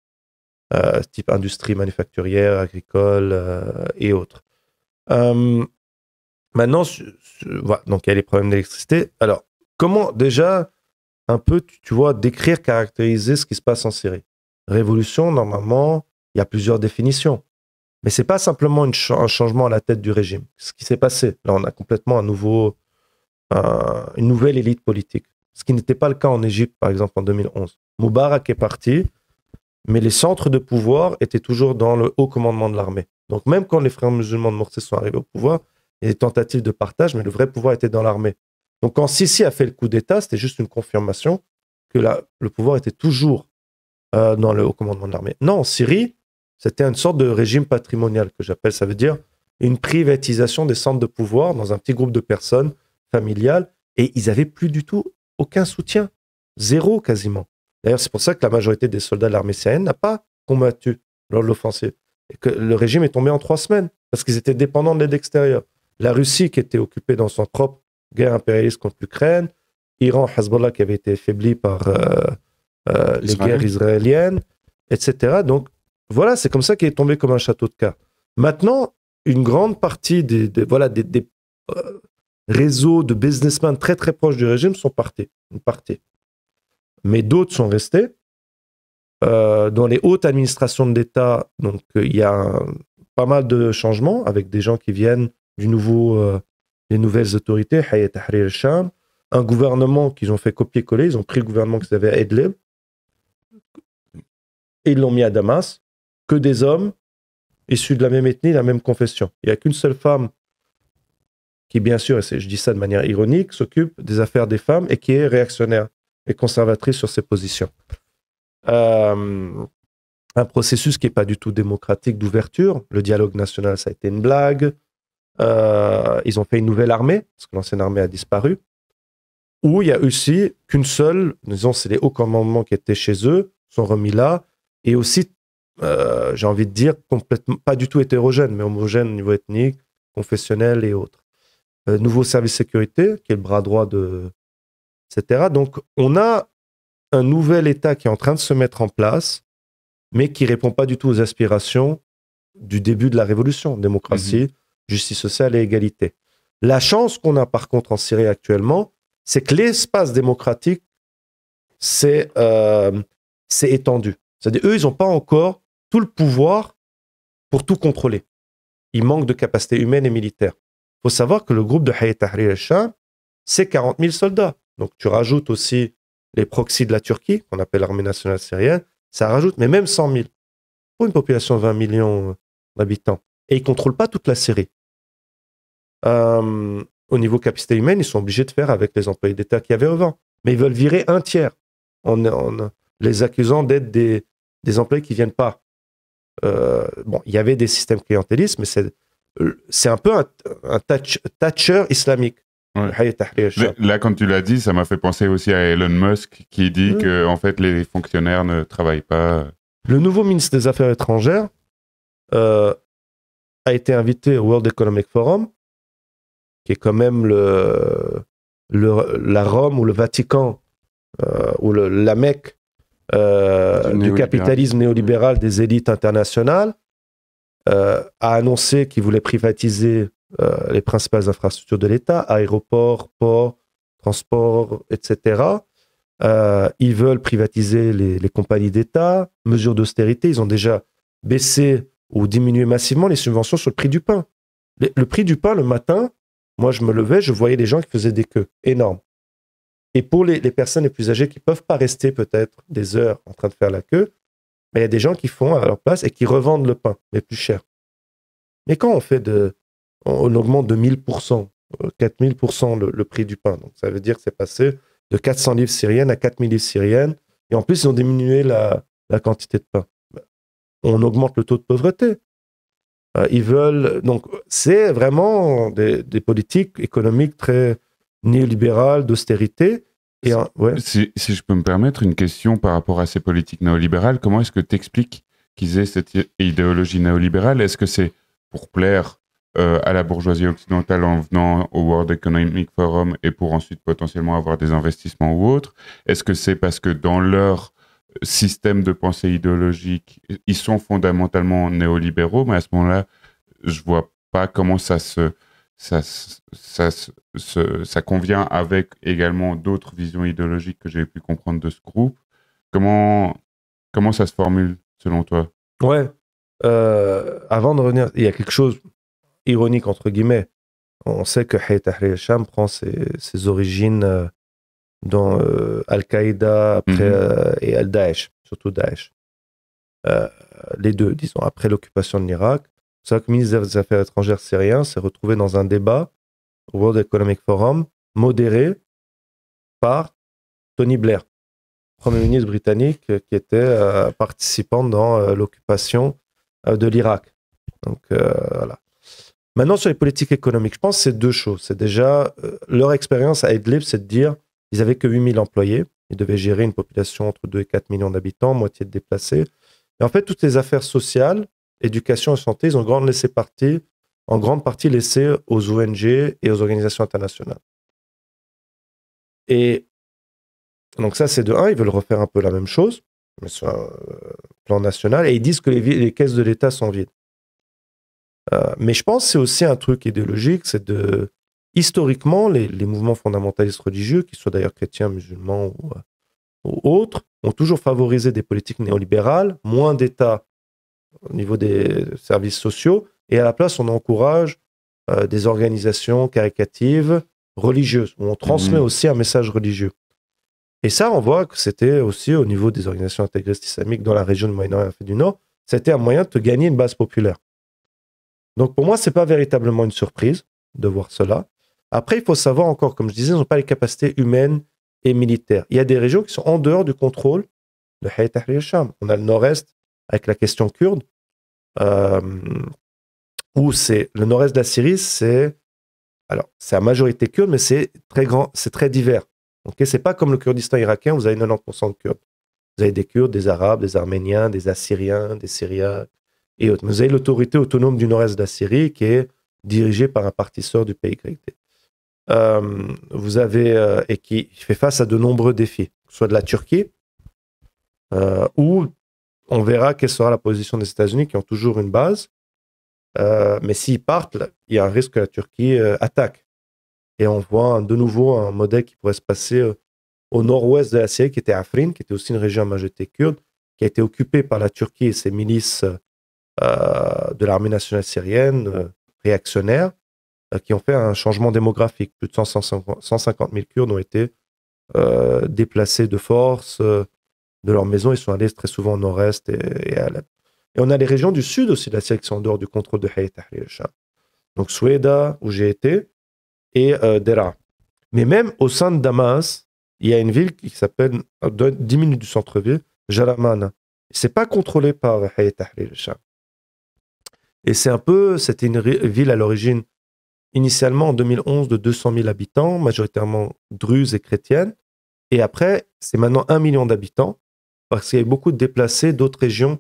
type industrie manufacturière, agricole et autres. Maintenant, voilà, donc il y a les problèmes d'électricité. Alors, comment déjà un peu, tu vois, décrire, caractériser ce qui se passe en Syrie? Révolution, normalement, il y a plusieurs définitions. Mais c'est pas simplement un changement à la tête du régime. Ce qui s'est passé, là, on a complètement une nouvelle élite politique. Ce qui n'était pas le cas en Égypte, par exemple, en 2011. Moubarak est parti, mais les centres de pouvoir étaient toujours dans le haut commandement de l'armée. Donc même quand les frères musulmans de Morsi sont arrivés au pouvoir, il y a des tentatives de partage, mais le vrai pouvoir était dans l'armée. Donc quand Sisi a fait le coup d'État, c'était juste une confirmation que le pouvoir était toujours dans le haut commandement de l'armée. Non, en Syrie, c'était une sorte de régime patrimonial que j'appelle, ça veut dire une privatisation des centres de pouvoir dans un petit groupe de personnes familiales, et ils n'avaient plus du tout aucun soutien, zéro quasiment. D'ailleurs, c'est pour ça que la majorité des soldats de l'armée syrienne n'a pas combattu lors de l'offensive, et que le régime est tombé en 3 semaines, parce qu'ils étaient dépendants de l'aide extérieure. La Russie qui était occupée dans son propre guerre impérialiste contre l'Ukraine, Iran, Hezbollah qui avait été affaibli par les guerres israéliennes, etc. Donc, voilà, c'est comme ça qu'il est tombé comme un château de cartes. Maintenant, une grande partie des réseaux de businessmen très très proches du régime sont partis. Mais d'autres sont restés. Dans les hautes administrations de l'État, donc il y a pas mal de changements avec des gens qui viennent des nouvelles autorités, Hayat Tahrir al-Sham, un gouvernement qu'ils ont fait copier-coller, ils ont pris le gouvernement qu'ils avaient à Idlib et ils l'ont mis à Damas, que des hommes issus de la même ethnie, de la même confession. Il n'y a qu'une seule femme qui, bien sûr, et je dis ça de manière ironique, s'occupe des affaires des femmes et qui est réactionnaire et conservatrice sur ses positions. Un processus qui n'est pas du tout démocratique d'ouverture. Le dialogue national, ça a été une blague. Ils ont fait une nouvelle armée, parce que l'ancienne armée a disparu, où il y a aussi qu'une seule, disons, c'est les hauts commandements qui étaient chez eux, sont remis là, et aussi, j'ai envie de dire, complètement, pas du tout hétérogène, mais homogène au niveau ethnique, confessionnel et autres. Nouveau service sécurité, qui est le bras droit etc. Donc, on a un nouvel État qui est en train de se mettre en place, mais qui ne répond pas du tout aux aspirations du début de la révolution, démocratie, justice sociale et égalité. La chance qu'on a par contre en Syrie actuellement, c'est que l'espace démocratique s'est étendu. C'est-à-dire, eux, ils n'ont pas encore tout le pouvoir pour tout contrôler. Il manque de capacité humaine et militaire. Il faut savoir que le groupe de Hayat Tahrir al-Sham, c'est 40 000 soldats. Donc tu rajoutes aussi les proxys de la Turquie, qu'on appelle l'armée nationale syrienne, ça rajoute, mais même 100 000, pour une population de 20 millions d'habitants. Et ils ne contrôlent pas toute la Syrie. Au niveau capacité humaine, ils sont obligés de faire avec les employés d'État qu'il y avait avant. Mais ils veulent virer un tiers en les accusant d'être des employés qui ne viennent pas. Il y avait des systèmes clientélistes, mais c'est un peu un Thatcher islamique. Ouais. Là, quand tu l'as dit, ça m'a fait penser aussi à Elon Musk qui dit que en fait, les fonctionnaires ne travaillent pas. Le nouveau ministre des Affaires étrangères a été invité au World Economic Forum, qui est quand même la Rome ou le Vatican, ou la Mecque du capitalisme néolibéral des élites internationales, a annoncé qu'il voulait privatiser les principales infrastructures de l'État, aéroports, ports, transports, etc. Ils veulent privatiser les compagnies d'État, mesures d'austérité. Ils ont déjà baissé ou diminué massivement les subventions sur le prix du pain. Le prix du pain, le matin, moi je me levais, je voyais des gens qui faisaient des queues énormes. Et pour les personnes les plus âgées qui ne peuvent pas rester peut-être des heures en train de faire la queue, mais il y a des gens qui font à leur place et qui revendent le pain, mais plus cher. Mais quand on augmente de 1000%, 4000% le prix du pain. Donc ça veut dire que c'est passé de 400 livres syriennes à 4000 livres syriennes. Et en plus, ils ont diminué la quantité de pain. On augmente le taux de pauvreté. Ils veulent... Donc, c'est vraiment des politiques économiques très néolibérales, d'austérité. Et, si je peux me permettre une question par rapport à ces politiques néolibérales, comment est-ce que tu expliques qu'ils aient cette idéologie néolibérale? Est-ce que c'est pour plaire à la bourgeoisie occidentale en venant au World Economic Forum et pour ensuite potentiellement avoir des investissements ou autres? Est-ce que c'est parce que dans leur système de pensée idéologique, ils sont fondamentalement néolibéraux, mais à ce moment-là, je vois pas comment ça convient avec également d'autres visions idéologiques que j'ai pu comprendre de ce groupe. Comment ça se formule, selon toi? Ouais. Avant de revenir, il y a quelque chose ironique, entre guillemets. On sait que Hayat Tahrir al-Sham prend ses origines dans Al-Qaïda après, et Al-Daesh, surtout Daesh. Les deux, disons, après l'occupation de l'Irak. C'est vrai que le ministre des Affaires étrangères syrien s'est retrouvé dans un débat au World Economic Forum, modéré par Tony Blair, Premier ministre britannique qui était participant dans l'occupation de l'Irak. Donc, voilà. Maintenant, sur les politiques économiques, je pense que c'est deux choses. C'est déjà, leur expérience à Idlib, c'est de dire ils n'avaient que 8000 employés. Ils devaient gérer une population entre 2 et 4 millions d'habitants, moitié de déplacés. Et en fait, toutes les affaires sociales, éducation et santé, ils ont en grande partie laissé aux ONG et aux organisations internationales. Et donc ça, c'est de un, ils veulent refaire un peu la même chose, mais sur un plan national, et ils disent que les caisses de l'État sont vides. Mais je pense que c'est aussi un truc idéologique, c'est de... Historiquement, les mouvements fondamentalistes religieux, qu'ils soient d'ailleurs chrétiens, musulmans ou autres, ont toujours favorisé des politiques néolibérales, moins d'État au niveau des services sociaux, et à la place, on encourage des organisations caritatives religieuses, où on transmet aussi un message religieux. Et ça, on voit que c'était aussi au niveau des organisations intégristes islamiques dans la région du Moyen-Orient et l'Afrique du Nord, c'était un moyen de te gagner une base populaire. Donc pour moi, ce n'est pas véritablement une surprise de voir cela. Après, il faut savoir encore, comme je disais, ils n'ont pas les capacités humaines et militaires. Il y a des régions qui sont en dehors du contrôle de Hayat Tahrir al-Sham. On a le nord-est avec la question kurde, où c'est le nord-est de la Syrie, c'est à majorité kurde, mais c'est très grand, c'est très divers. Okay, c'est pas comme le Kurdistan irakien, vous avez 90% de Kurdes. Vous avez des Kurdes, des Arabes, des Arméniens, des Assyriens, des Syriacs et autres. Mais vous avez l'autorité autonome du nord-est de la Syrie qui est dirigée par un parti sœur du PYD. Vous avez et qui fait face à de nombreux défis, soit de la Turquie, où on verra quelle sera la position des États-Unis qui ont toujours une base. Mais s'ils partent, il y a un risque que la Turquie attaque. Et on voit de nouveau un modèle qui pourrait se passer au nord-ouest de la Syrie, qui était Afrin, qui était aussi une région à majorité kurde, qui a été occupée par la Turquie et ses milices de l'armée nationale syrienne, réactionnaires, qui ont fait un changement démographique. Plus de 150 000 Kurdes ont été déplacés de force de leur maison. Ils sont allés très souvent au nord-est et à Alep. Et on a les régions du sud aussi de la Syrie qui sont en dehors du contrôle de Hayat Tahrir al-Sham. Donc Soueda, où j'ai été, et Dera. Mais même au sein de Damas, il y a une ville qui s'appelle, 10 minutes du centre-ville, Jaramana. C'est pas contrôlé par Hayat Tahrir al-Sham. Et c'était une ville à l'origine, initialement en 2011, de 200 000 habitants, majoritairement druzes et chrétiennes. Et après, c'est maintenant 1 million d'habitants, parce qu'il y a eu beaucoup de déplacés d'autres régions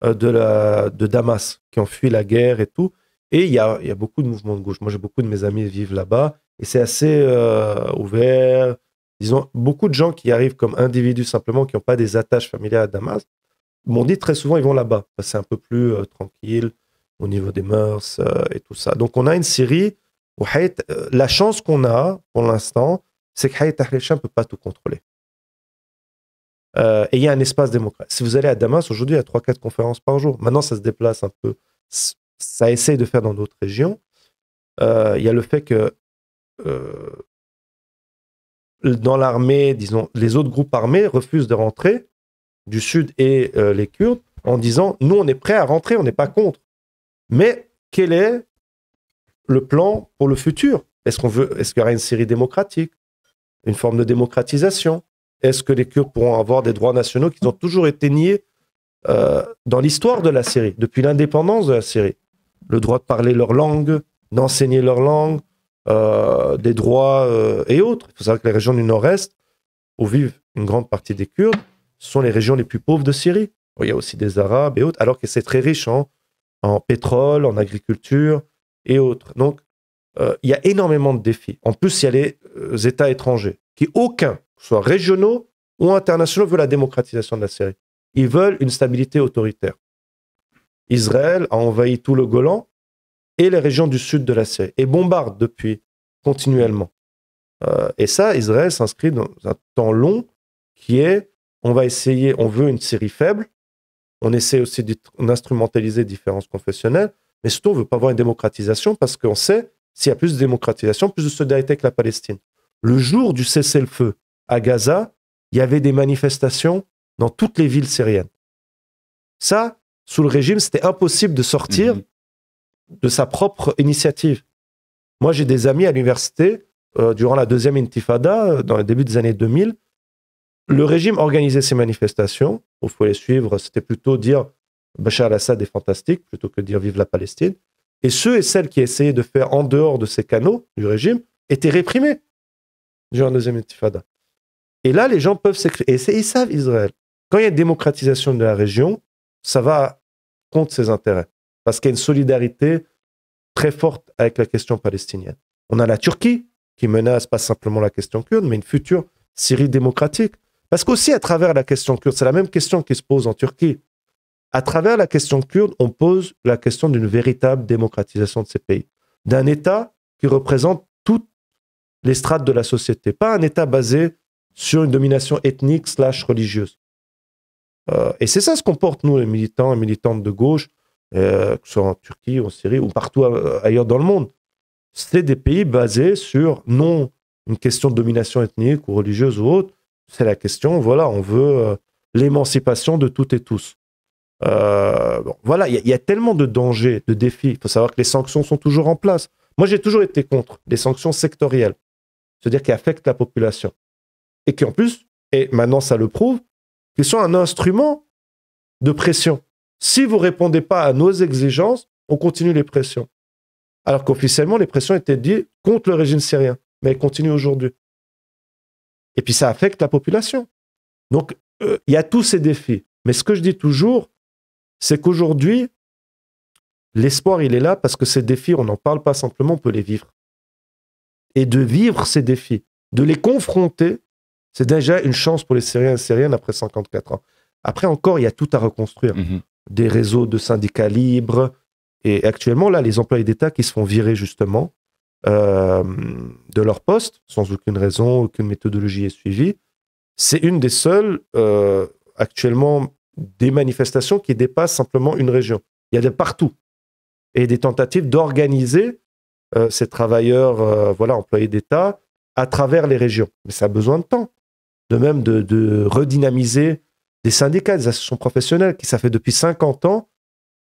de Damas, qui ont fui la guerre et tout. Et il y a beaucoup de mouvements de gauche. Moi, j'ai beaucoup de mes amis qui vivent là-bas. Et c'est assez ouvert. Disons, beaucoup de gens qui arrivent comme individus simplement, qui n'ont pas des attaches familiales à Damas, m'ont dit très souvent, ils vont là-bas. C'est un peu plus tranquille au niveau des mœurs et tout ça. Donc, on a une Syrie où la chance qu'on a, pour l'instant, c'est que Hayat Tahrir al-Sham ne peut pas tout contrôler. Et il y a un espace démocratique. Si vous allez à Damas, aujourd'hui, il y a 3-4 conférences par jour. Maintenant, ça se déplace un peu. Ça essaye de faire dans d'autres régions. Il y a le fait que dans l'armée, disons, les autres groupes armés refusent de rentrer du Sud et les Kurdes en disant, nous, on est prêts à rentrer, on n'est pas contre. Mais quel est le plan pour le futur? Est-ce qu'il y aura une Syrie démocratique? Une forme de démocratisation? Est-ce que les Kurdes pourront avoir des droits nationaux qui ont toujours été niés dans l'histoire de la Syrie, depuis l'indépendance de la Syrie? Le droit de parler leur langue, d'enseigner leur langue, des droits et autres. Il faut savoir que les régions du Nord-Est, où vivent une grande partie des Kurdes, sont les régions les plus pauvres de Syrie. Il y a aussi des Arabes et autres, alors que c'est très riche en pétrole, en agriculture et autres. Donc, il y a énormément de défis. En plus, il y a les États étrangers, qui aucun, soit régionaux ou internationaux, veulent la démocratisation de la Syrie. Ils veulent une stabilité autoritaire. Israël a envahi tout le Golan et les régions du sud de la Syrie, et bombarde depuis continuellement. Et ça, Israël s'inscrit dans un temps long qui est, on veut une Syrie faible, on essaie aussi d'instrumentaliser différences confessionnelles, mais surtout, on ne veut pas avoir une démocratisation parce qu'on sait, s'il y a plus de démocratisation, plus de solidarité avec la Palestine. Le jour du cessez-le-feu à Gaza, il y avait des manifestations dans toutes les villes syriennes. Ça, sous le régime, c'était impossible de sortir de sa propre initiative. Moi, j'ai des amis à l'université, durant la deuxième intifada, dans le début des années 2000, le régime organisait ces manifestations. Il faut les suivre. C'était plutôt dire Bachar al-Assad est fantastique, plutôt que dire vive la Palestine. Et ceux et celles qui essayaient de faire en dehors de ces canaux du régime étaient réprimés durant la deuxième intifada. Et là, les gens peuvent s'écrire. Et ils savent, Israël, quand il y a une démocratisation de la région, ça va contre ses intérêts. Parce qu'il y a une solidarité très forte avec la question palestinienne. On a la Turquie qui menace pas simplement la question kurde, mais une future Syrie démocratique. Parce qu'aussi, à travers la question kurde, c'est la même question qui se pose en Turquie. À travers la question kurde, on pose la question d'une véritable démocratisation de ces pays. D'un État qui représente toutes les strates de la société. Pas un État basé sur une domination ethnique / religieuse. Et c'est ça ce qu'on porte, nous, les militants et militantes de gauche, que ce soit en Turquie, en Syrie ou partout ailleurs dans le monde. C'est des pays basés sur, non une question de domination ethnique ou religieuse ou autre, c'est la question, voilà, on veut l'émancipation de toutes et tous. Voilà, il y a tellement de dangers, de défis. Il faut savoir que les sanctions sont toujours en place. Moi, j'ai toujours été contre les sanctions sectorielles, c'est-à-dire qui affectent la population. Et qui, en plus, et maintenant ça le prouve, qu'ils sont un instrument de pression. Si vous ne répondez pas à nos exigences, on continue les pressions. Alors qu'officiellement, les pressions étaient dites contre le régime syrien, mais elles continuent aujourd'hui. Et puis ça affecte la population. Donc, il y a tous ces défis. Mais ce que je dis toujours, c'est qu'aujourd'hui, l'espoir, il est là parce que ces défis, on n'en parle pas simplement, on peut les vivre. Et de vivre ces défis, de les confronter, c'est déjà une chance pour les Syriens et Syriennes après 54 ans. Après encore, il y a tout à reconstruire. Des réseaux de syndicats libres. Et actuellement, là, les employés d'État qui se font virer justement de leur poste, sans aucune raison, aucune méthodologie est suivie, c'est une des seules, actuellement, des manifestations qui dépassent simplement une région. Il y a de partout. Et des tentatives d'organiser ces travailleurs, employés d'État, à travers les régions. Mais ça a besoin de temps. De même de redynamiser des syndicats, des associations professionnelles, qui ça fait depuis 50 ans,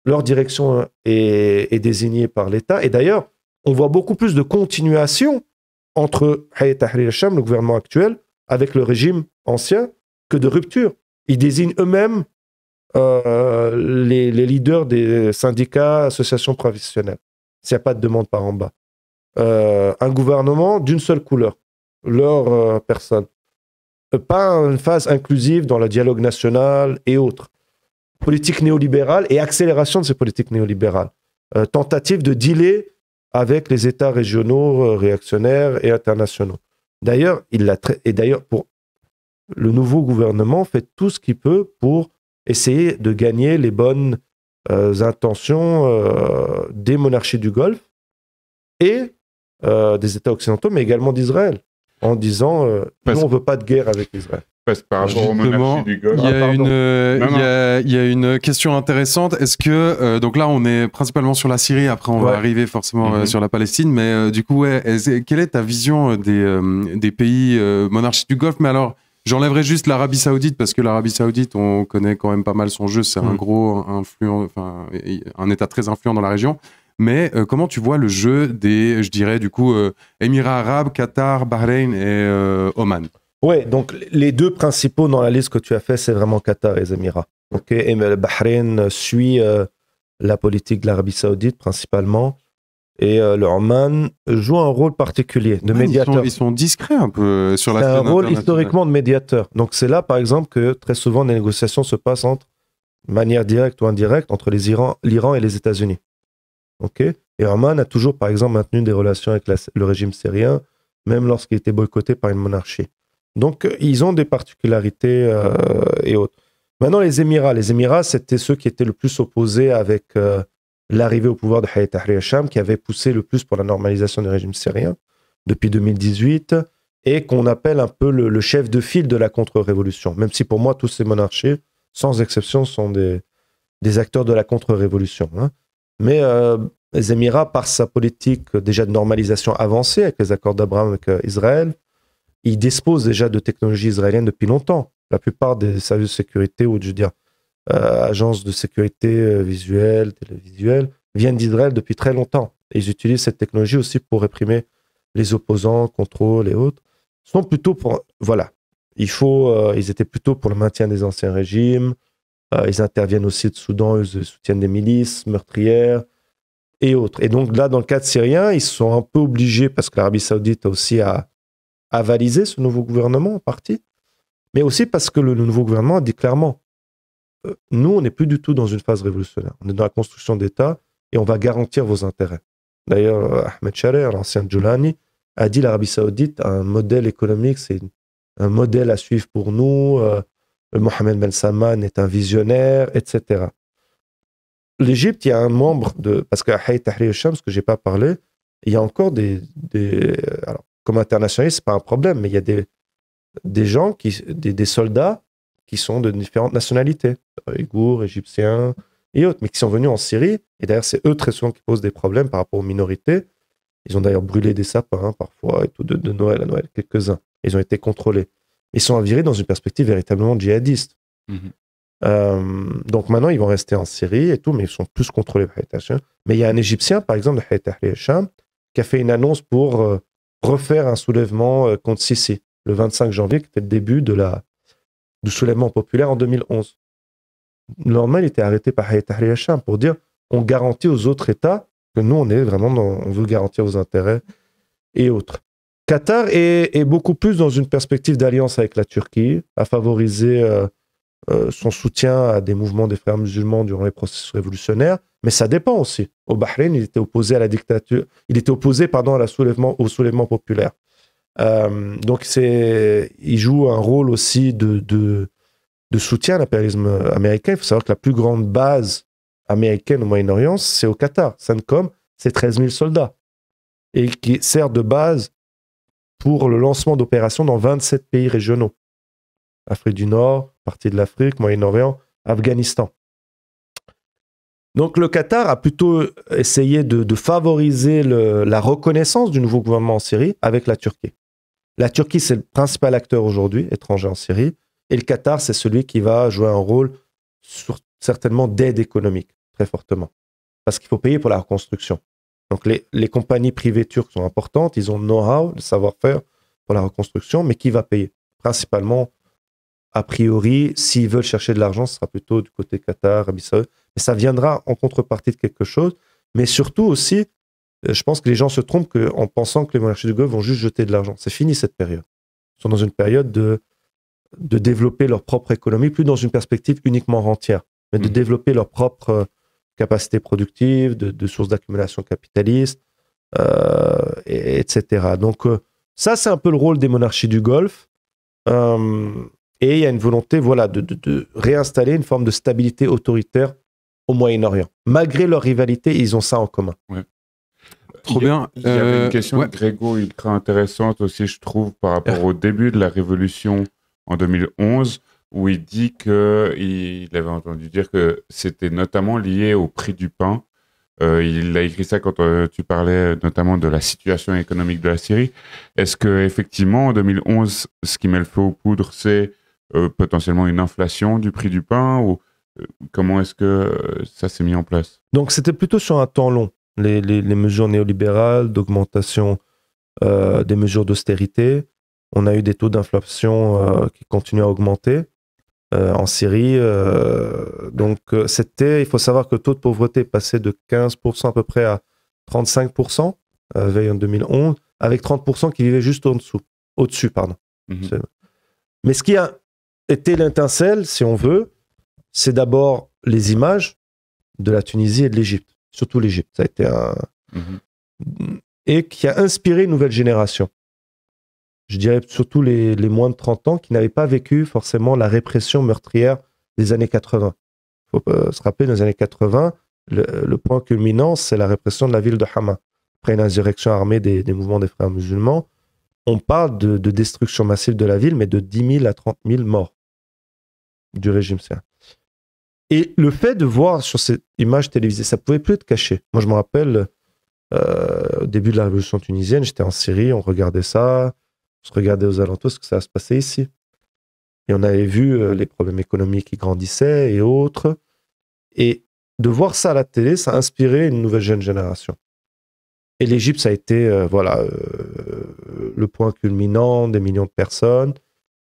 leur direction est désignée par l'État. Et d'ailleurs, on voit beaucoup plus de continuation entre Hayat Tahrir al-Sham, le gouvernement actuel, avec le régime ancien, que de rupture. Ils désignent eux-mêmes les leaders des syndicats, associations professionnelles, s'il n'y a pas de demande par en bas. Un gouvernement d'une seule couleur, leur personne. Pas une phase inclusive dans le dialogue national et autres. Politique néolibérale et accélération de ces politiques néolibérales. Tentative de dealer avec les États régionaux, réactionnaires et internationaux. D'ailleurs, pour le nouveau gouvernement fait tout ce qu'il peut pour essayer de gagner les bonnes intentions des monarchies du Golfe et des États occidentaux, mais également d'Israël, en disant nous, on ne veut pas de guerre avec Israël. Par rapport aux monarchies du Golfe. Il y a une question intéressante. Est-ce que, donc là, on est principalement sur la Syrie, après on va arriver forcément sur la Palestine, mais du coup, quelle est ta vision des pays monarchies du Golfe? Mais alors, j'enlèverai juste l'Arabie Saoudite, parce que l'Arabie Saoudite, on connaît quand même pas mal son jeu, c'est un gros influent, enfin, un État très influent dans la région. Mais comment tu vois le jeu des, je dirais, du coup, Émirats arabes, Qatar, Bahreïn et Oman? Oui, donc les deux principaux dans la liste que tu as fait, c'est vraiment Qatar et les Émirats. Et le Bahreïn suit la politique de l'Arabie Saoudite principalement, et le Oman joue un rôle particulier de médiateur. Ils sont discrets un peu sur la scène internationale. C'est un rôle internationale. historiquement de médiateur. Donc c'est là, par exemple, que très souvent les négociations se passent entre de manière directe ou indirecte, entre l'Iran et les États-Unis. Okay, et Oman a toujours, par exemple, maintenu des relations avec le régime syrien, même lorsqu'il était boycotté par une monarchie. Donc, ils ont des particularités et autres. Maintenant, les Émirats, c'était ceux qui étaient le plus opposés avec l'arrivée au pouvoir de Hayat Tahrir al-Sham, qui avait poussé le plus pour la normalisation du régime syrien depuis 2018, et qu'on appelle un peu le chef de file de la contre-révolution. Même si pour moi, tous ces monarchies, sans exception, sont des acteurs de la contre-révolution. Hein. Mais les Émirats, par sa politique déjà de normalisation avancée avec les accords d'Abraham avec Israël, ils disposent déjà de technologies israéliennes depuis longtemps. La plupart des services de sécurité, ou je veux dire, agences de sécurité visuelle, télévisuelle, viennent d'Israël depuis très longtemps. Et ils utilisent cette technologie aussi pour réprimer les opposants, contrôle et autres. Ils sont plutôt pour... Voilà. Ils étaient plutôt pour le maintien des anciens régimes. Ils interviennent aussi de Soudan, ils soutiennent des milices meurtrières et autres. Et donc là, dans le cadre syrien, ils sont un peu obligés, parce que l'Arabie Saoudite a aussi avalisé ce nouveau gouvernement en partie, mais aussi parce que le nouveau gouvernement a dit clairement, nous, on n'est plus du tout dans une phase révolutionnaire. On est dans la construction d'État et on va garantir vos intérêts. D'ailleurs, Ahmed Sharer, l'ancien Djoulani, a dit l'Arabie Saoudite a un modèle économique, c'est un modèle à suivre pour nous. Mohamed Ben Salman est un visionnaire, etc. L'Égypte, il y a un membre de... Parce qu'à Hayat Tahrir al-Sham, ce que je n'ai pas parlé, il y a encore alors, comme internationaliste, ce n'est pas un problème, mais il y a des gens, des soldats qui sont de différentes nationalités, Ouïghours, Égyptiens et autres, mais qui sont venus en Syrie. Et d'ailleurs, c'est eux très souvent qui posent des problèmes par rapport aux minorités. Ils ont d'ailleurs brûlé des sapins, parfois, et tout, de Noël à Noël, quelques-uns. Ils ont été contrôlés. Ils sont virés dans une perspective véritablement djihadiste. Donc maintenant, ils vont rester en Syrie et tout, mais ils sont plus contrôlés par Hayat Tahrir. Mais il y a un Égyptien, par exemple, de Hayat Tahrir al-Sham, qui a fait une annonce pour refaire un soulèvement contre Sisi, le 25 janvier, qui était le début du soulèvement populaire en 2011. Le lendemain, il était arrêté par Hayat Tahrir al-Sham pour dire on garantit aux autres États que nous, on est vraiment on veut garantir vos intérêts et autres. Qatar est beaucoup plus dans une perspective d'alliance avec la Turquie, à favoriser son soutien à des mouvements des frères musulmans durant les processus révolutionnaires, mais ça dépend aussi. Au Bahreïn, il était opposé à la dictature, il était opposé, au soulèvement populaire. Donc il joue un rôle aussi de soutien à l'impérialisme américain. Il faut savoir que la plus grande base américaine au Moyen-Orient, c'est au Qatar. CENTCOM, c'est 13 000 soldats et qui sert de base pour le lancement d'opérations dans 27 pays régionaux. Afrique du Nord, partie de l'Afrique, Moyen-Orient, Afghanistan. Donc le Qatar a plutôt essayé de favoriser la reconnaissance du nouveau gouvernement en Syrie avec la Turquie. La Turquie, c'est le principal acteur aujourd'hui, étranger en Syrie, et le Qatar, c'est celui qui va jouer un rôle certainement d'aide économique, très fortement. Parce qu'il faut payer pour la reconstruction. Donc les compagnies privées turques sont importantes, ils ont le know-how, le savoir-faire pour la reconstruction, mais qui va payer? Principalement, a priori, s'ils veulent chercher de l'argent, ce sera plutôt du côté Qatar, Arabie Saoudite, mais ça viendra en contrepartie de quelque chose. Mais surtout aussi, je pense que les gens se trompent en pensant que les monarchies du Golfe vont juste jeter de l'argent. C'est fini cette période. Ils sont dans une période de développer leur propre économie, plus dans une perspective uniquement rentière, mais de développer leur propre capacité productive, de sources d'accumulation capitaliste, etc. Donc ça, c'est un peu le rôle des monarchies du Golfe. Et il y a une volonté de réinstaller une forme de stabilité autoritaire au Moyen-Orient. Malgré leur rivalité, ils ont ça en commun. Ouais. Trop bien. Il y avait une question de Grégo ultra intéressante aussi, je trouve, par rapport au début de la Révolution en 2011, où il dit qu'il avait entendu dire que c'était notamment lié au prix du pain. Il a écrit ça quand tu parlais notamment de la situation économique de la Syrie. Est-ce qu'effectivement, en 2011, ce qui met le feu aux poudres, c'est potentiellement une inflation du prix du pain ou comment est-ce que ça s'est mis en place? Donc, c'était plutôt sur un temps long. Les mesures néolibérales, d'augmentation des mesures d'austérité. On a eu des taux d'inflation qui continuent à augmenter en Syrie. Donc, il faut savoir que le taux de pauvreté est passé de 15% à peu près à 35% veille en 2011, avec 30% qui vivaient juste au-dessus. Mais ce qui a été l'étincelle, si on veut, c'est d'abord les images de la Tunisie et de l'Égypte, surtout l'Égypte. Ça a été et qui a inspiré une nouvelle génération. Je dirais surtout les moins de 30 ans qui n'avaient pas vécu forcément la répression meurtrière des années 80. Il faut se rappeler, dans les années 80, le point culminant, c'est la répression de la ville de Hama. Après une insurrection armée des mouvements des frères musulmans, on parle de destruction massive de la ville, mais de 10 000 à 30 000 morts du régime syrien. Et le fait de voir sur ces images télévisées, ça ne pouvait plus être caché. Moi, je me rappelle, au début de la révolution tunisienne, j'étais en Syrie, on regardait ça, on se regardait aux alentours, ce que ça va se passer ici. Et on avait vu les problèmes économiques qui grandissaient et autres. Et de voir ça à la télé, ça a inspiré une nouvelle jeune génération. Et l'Égypte, ça a été le point culminant des millions de personnes.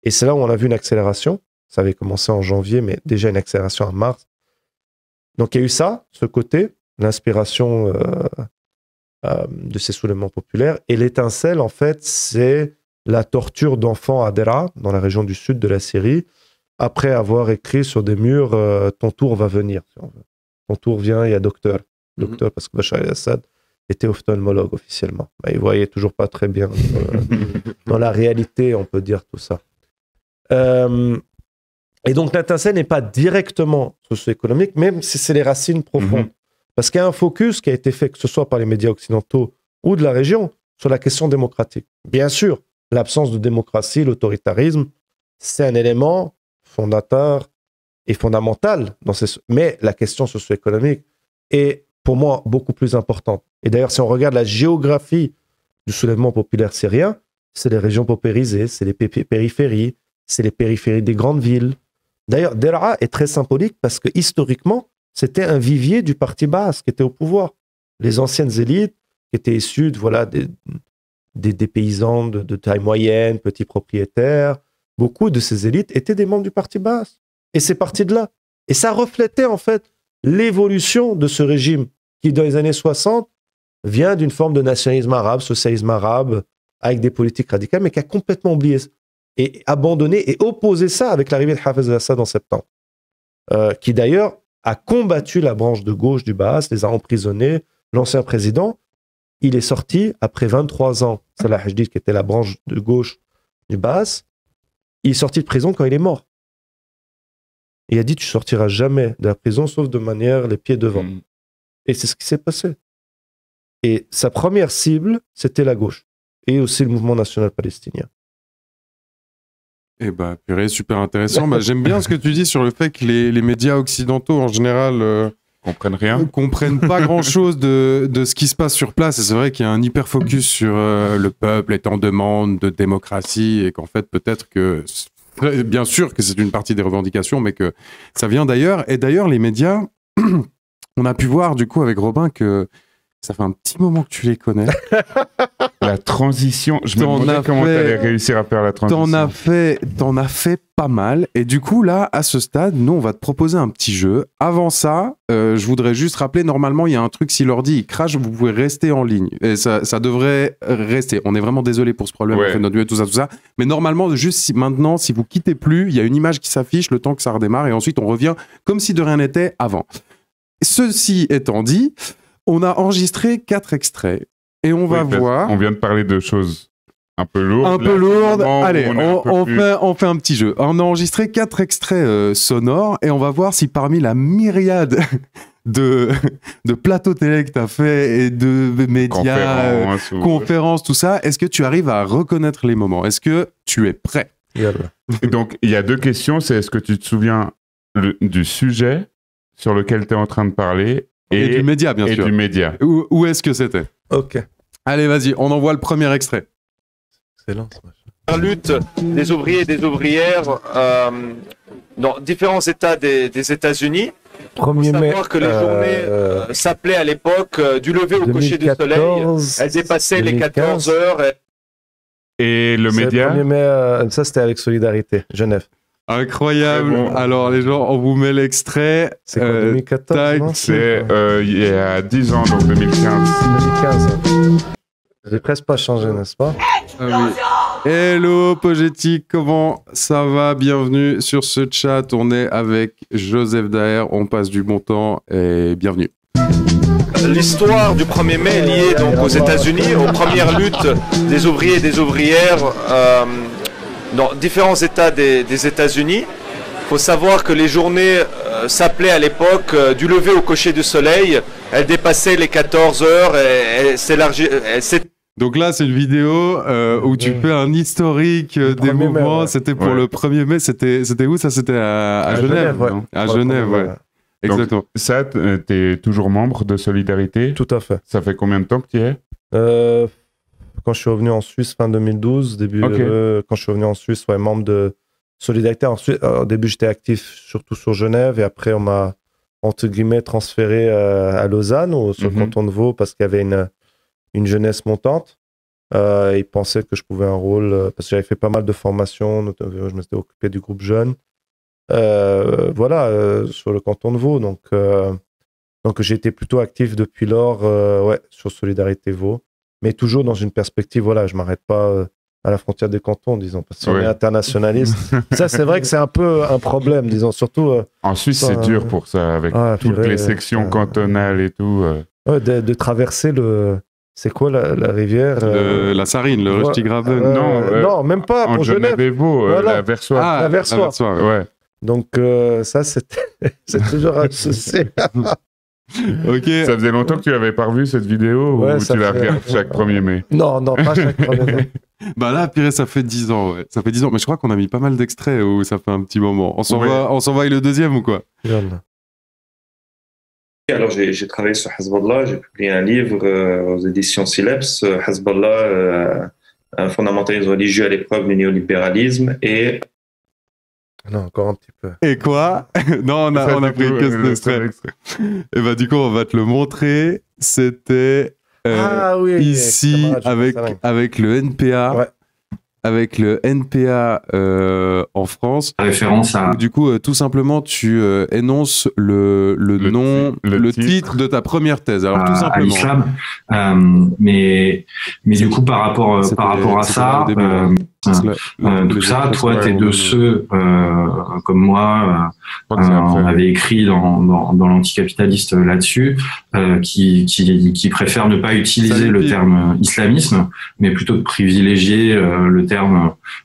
Et c'est là où on a vu une accélération. Ça avait commencé en janvier, mais déjà une accélération en mars. Donc il y a eu ça, ce côté, l'inspiration de ces soulèvements populaires. Et l'étincelle, en fait, c'est la torture d'enfants à Dera, dans la région du sud de la Syrie, après avoir écrit sur des murs « Ton tour va venir ». Ton tour vient, il y a docteur. Docteur, parce que Bachar el-Assad était ophtalmologue officiellement. Il voyait toujours pas très bien dans la réalité, on peut dire tout ça. Et donc l'étincelle n'est pas directement socio-économique, même si c'est les racines profondes. Parce qu'il y a un focus qui a été fait, que ce soit par les médias occidentaux ou de la région, sur la question démocratique. Bien sûr, l'absence de démocratie, l'autoritarisme, c'est un élément fondateur et fondamental mais la question socio-économique est pour moi beaucoup plus importante. Et d'ailleurs, si on regarde la géographie du soulèvement populaire syrien, c'est les régions paupérisées, c'est les périphéries, c'est les périphéries des grandes villes. D'ailleurs, Dera est très symbolique parce que historiquement, c'était un vivier du parti Baas qui était au pouvoir. Les anciennes élites qui étaient issues des paysans de taille moyenne, petits propriétaires, beaucoup de ces élites étaient des membres du parti Baas. Et c'est parti de là. Et ça reflétait en fait l'évolution de ce régime qui, dans les années 60, vient d'une forme de nationalisme arabe, socialisme arabe, avec des politiques radicales, mais qui a complètement oublié et abandonné et opposé ça avec l'arrivée de Hafez al-Assad en septembre, qui d'ailleurs a combattu la branche de gauche du Baas, les a emprisonnés. L'ancien président, il est sorti après 23 ans. Salah Hajdid, qui était la branche de gauche du Baas, il est sorti de prison quand il est mort. Il a dit, tu sortiras jamais de la prison, sauf de manière les pieds devant. Et c'est ce qui s'est passé. Et sa première cible, c'était la gauche. Et aussi le mouvement national palestinien. Eh ben, purée, super intéressant. J'aime bien ce que tu dis sur le fait que les médias occidentaux, en général, comprennent pas grand-chose de ce qui se passe sur place. Et c'est vrai qu'il y a un hyper focus sur le peuple est en demande de démocratie et qu'en fait, peut-être que... Bien sûr que c'est une partie des revendications, mais que ça vient d'ailleurs. Et d'ailleurs, les médias, on a pu voir du coup avec Robin que ça fait un petit moment que tu les connais. La transition, je me demandais comment tu allais réussir à faire la transition. T'en as fait pas mal. Et du coup, là, à ce stade, nous, on va te proposer un petit jeu. Avant ça, je voudrais juste rappeler, normalement, il y a un truc, si l'ordi il crache, vous pouvez rester en ligne. Et ça devrait rester. On est vraiment désolé pour ce problème, on fait notre duel, tout ça. Mais normalement, juste maintenant, si vous quittez plus, il y a une image qui s'affiche le temps que ça redémarre. Et ensuite, on revient comme si de rien n'était avant. Ceci étant dit, on a enregistré 4 extraits. Et on va voir... On vient de parler de choses un peu lourdes. Un peu lourdes. Allez, on fait un petit jeu. On a enregistré 4 extraits sonores et on va voir si parmi la myriade de plateaux télé que tu as fait et de médias, conférences, tout ça, est-ce que tu arrives à reconnaître les moments? Est-ce que tu es prêt? Et donc, il y a 2 questions. C'est est-ce que tu te souviens du sujet sur lequel tu es en train de parler et du média, bien sûr. Et du média. Où est-ce que c'était? Ok. Allez, vas-y, on envoie le premier extrait. Excellent. La lutte des ouvriers et des ouvrières dans différents États des États-Unis. 1er mai. Il faut savoir que les journées s'appelaient à l'époque du lever au coucher du soleil. Elles dépassaient 2015. Les 14 heures. Et le média? 1er mai, ça c'était avec Solidarité, Genève. Incroyable. Bon. Alors, les gens, on vous met l'extrait. C'est quoi, 2014 c'est il y a 10 ans, donc 2015. 2015. J'ai presque pas changé, n'est-ce pas? Oui. Hello Pogétique, comment ça va? Bienvenue sur ce chat. On est avec Joseph Daher. On passe du bon temps et bienvenue. L'histoire du 1er mai est liée donc aux États-Unis, aux premières luttes des ouvriers et des ouvrières dans différents États des États-Unis. Il faut savoir que les journées s'appelaient à l'époque du lever au coucher du soleil. Elles dépassaient les 14 heures et elles s'élargissaient. Donc là, c'est une vidéo où tu fais un historique des mouvements. Ouais. C'était pour le 1er mai. C'était où ça? C'était à Genève. Ouais. À Genève, ouais. Exactement. Donc, ça, t'es toujours membre de Solidarité? Tout à fait. Ça fait combien de temps que tu y es? Quand je suis revenu en Suisse fin 2012, quand je suis revenu en Suisse, membre de Solidarité. Ensuite, au début, j'étais actif surtout sur Genève et après, on m'a, entre guillemets, transféré à Lausanne, sur le canton de Vaud, parce qu'il y avait une jeunesse montante. Ils pensaient que je pouvais un rôle, parce que j'avais fait pas mal de formations, notamment, je m'étais occupé du groupe jeune. Sur le canton de Vaud. Donc j'ai été plutôt actif depuis lors sur Solidarité Vaud, mais toujours dans une perspective, je ne m'arrête pas à la frontière des cantons, disons, parce que si on est internationaliste, ça c'est vrai que c'est un peu un problème, disons, surtout... en Suisse, c'est dur pour ça, avec toutes les sections cantonales et tout. De traverser c'est quoi la rivière La Sarine, le Röstigraben. Non, même pas, pour Genève. La Versoix. La Versoix. Ouais. Donc ça, c'est toujours un souci. Ok. Ça faisait longtemps que tu n'avais pas revu cette vidéo ou tu la regardes chaque 1er mai? Non, pas chaque 1er mai. Bah là, pire, ça fait 10 ans, ouais. Ça fait 10 ans, mais je crois qu'on a mis pas mal d'extraits où ça fait un petit moment. On s'en va avec le deuxième ou quoi? Alors j'ai travaillé sur Hezbollah, j'ai publié un livre aux éditions Sileps, Hezbollah, un fondamentalisme religieux à l'épreuve du néolibéralisme et... Non, encore un petit peu. Et quoi? Non, on a pris que extrait. Et bah du coup, on va te le montrer. C'était ici avec le NPA. Ouais. Avec le NPA en France. Référence à... Du coup, tout simplement, tu énonces le nom, le titre de ta première thèse. Alors, tout simplement. À l'islam. Mais du coup, par rapport à ça, tout ça, toi, t'es de ceux, comme moi, on avait écrit dans l'anticapitaliste là-dessus, qui préfèrent ne pas utiliser le terme islamisme, mais plutôt de privilégier le terme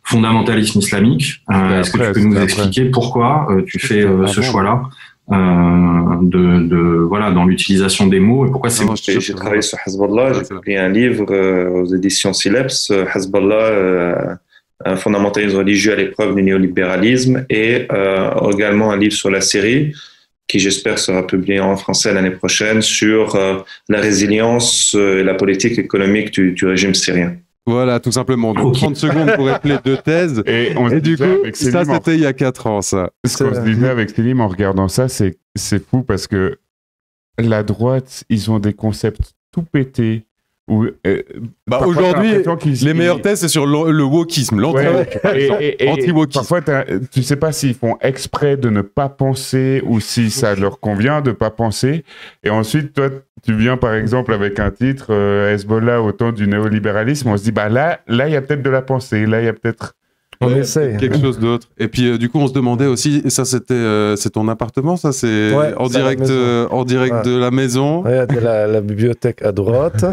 fondamentalisme islamique. Est-ce que tu peux nous expliquer pourquoi tu fais ce choix-là dans l'utilisation des mots et pourquoi c'est... J'ai travaillé sur Hezbollah, j'ai publié un livre aux éditions Sileps, Hezbollah, un fondamentalisme religieux à l'épreuve du néolibéralisme et également un livre sur la Syrie qui j'espère sera publié en français l'année prochaine sur la résilience et la politique économique du régime syrien. Voilà, tout simplement. Donc, 30 secondes pour épeler 2 thèses. Et du coup, ça, c'était il y a 4 ans, ça. Ce qu'on se disait avec Célim en regardant ça, c'est fou parce que la droite, ils ont des concepts tout pétés. Aujourd'hui, les meilleures thèses, c'est sur le wokisme, l'anti-wokisme. Parfois, tu sais pas s'ils font exprès de ne pas penser ou si ça leur convient de pas penser. Et ensuite, toi, tu viens par exemple avec un titre Hezbollah au temps du néolibéralisme. On se dit, là, il y a peut-être de la pensée. Là, il y a peut-être... On essaie. Quelque chose d'autre. Et puis, du coup, on se demandait aussi, et ça, c'est ton appartement, ça, c'est en direct de la maison. Ouais, de la bibliothèque à droite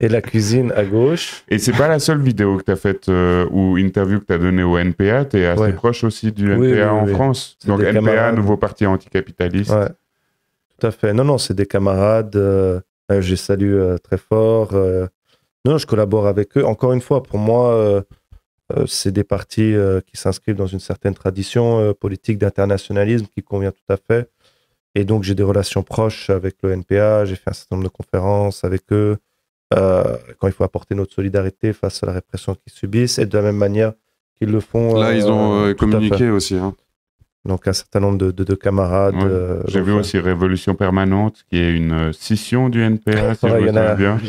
et la cuisine à gauche. Et c'est pas la seule vidéo que tu as faite ou interview que tu as donnée au NPA. Tu es assez proche aussi du NPA en France. Donc, NPA, camarades. Nouveau parti anticapitaliste. Ouais, tout à fait. Non, c'est des camarades. Je les salue très fort. Non, je collabore avec eux. Encore une fois, pour moi... c'est des partis qui s'inscrivent dans une certaine tradition politique d'internationalisme qui convient tout à fait. Et donc, j'ai des relations proches avec le NPA. J'ai fait un certain nombre de conférences avec eux quand il faut apporter notre solidarité face à la répression qu'ils subissent et de la même manière qu'ils le font. Là, ils ont communiqué aussi. Hein. Donc, un certain nombre de camarades. Ouais. J'ai vu aussi Révolution Permanente, qui est une scission du NPA, si je me souviens bien.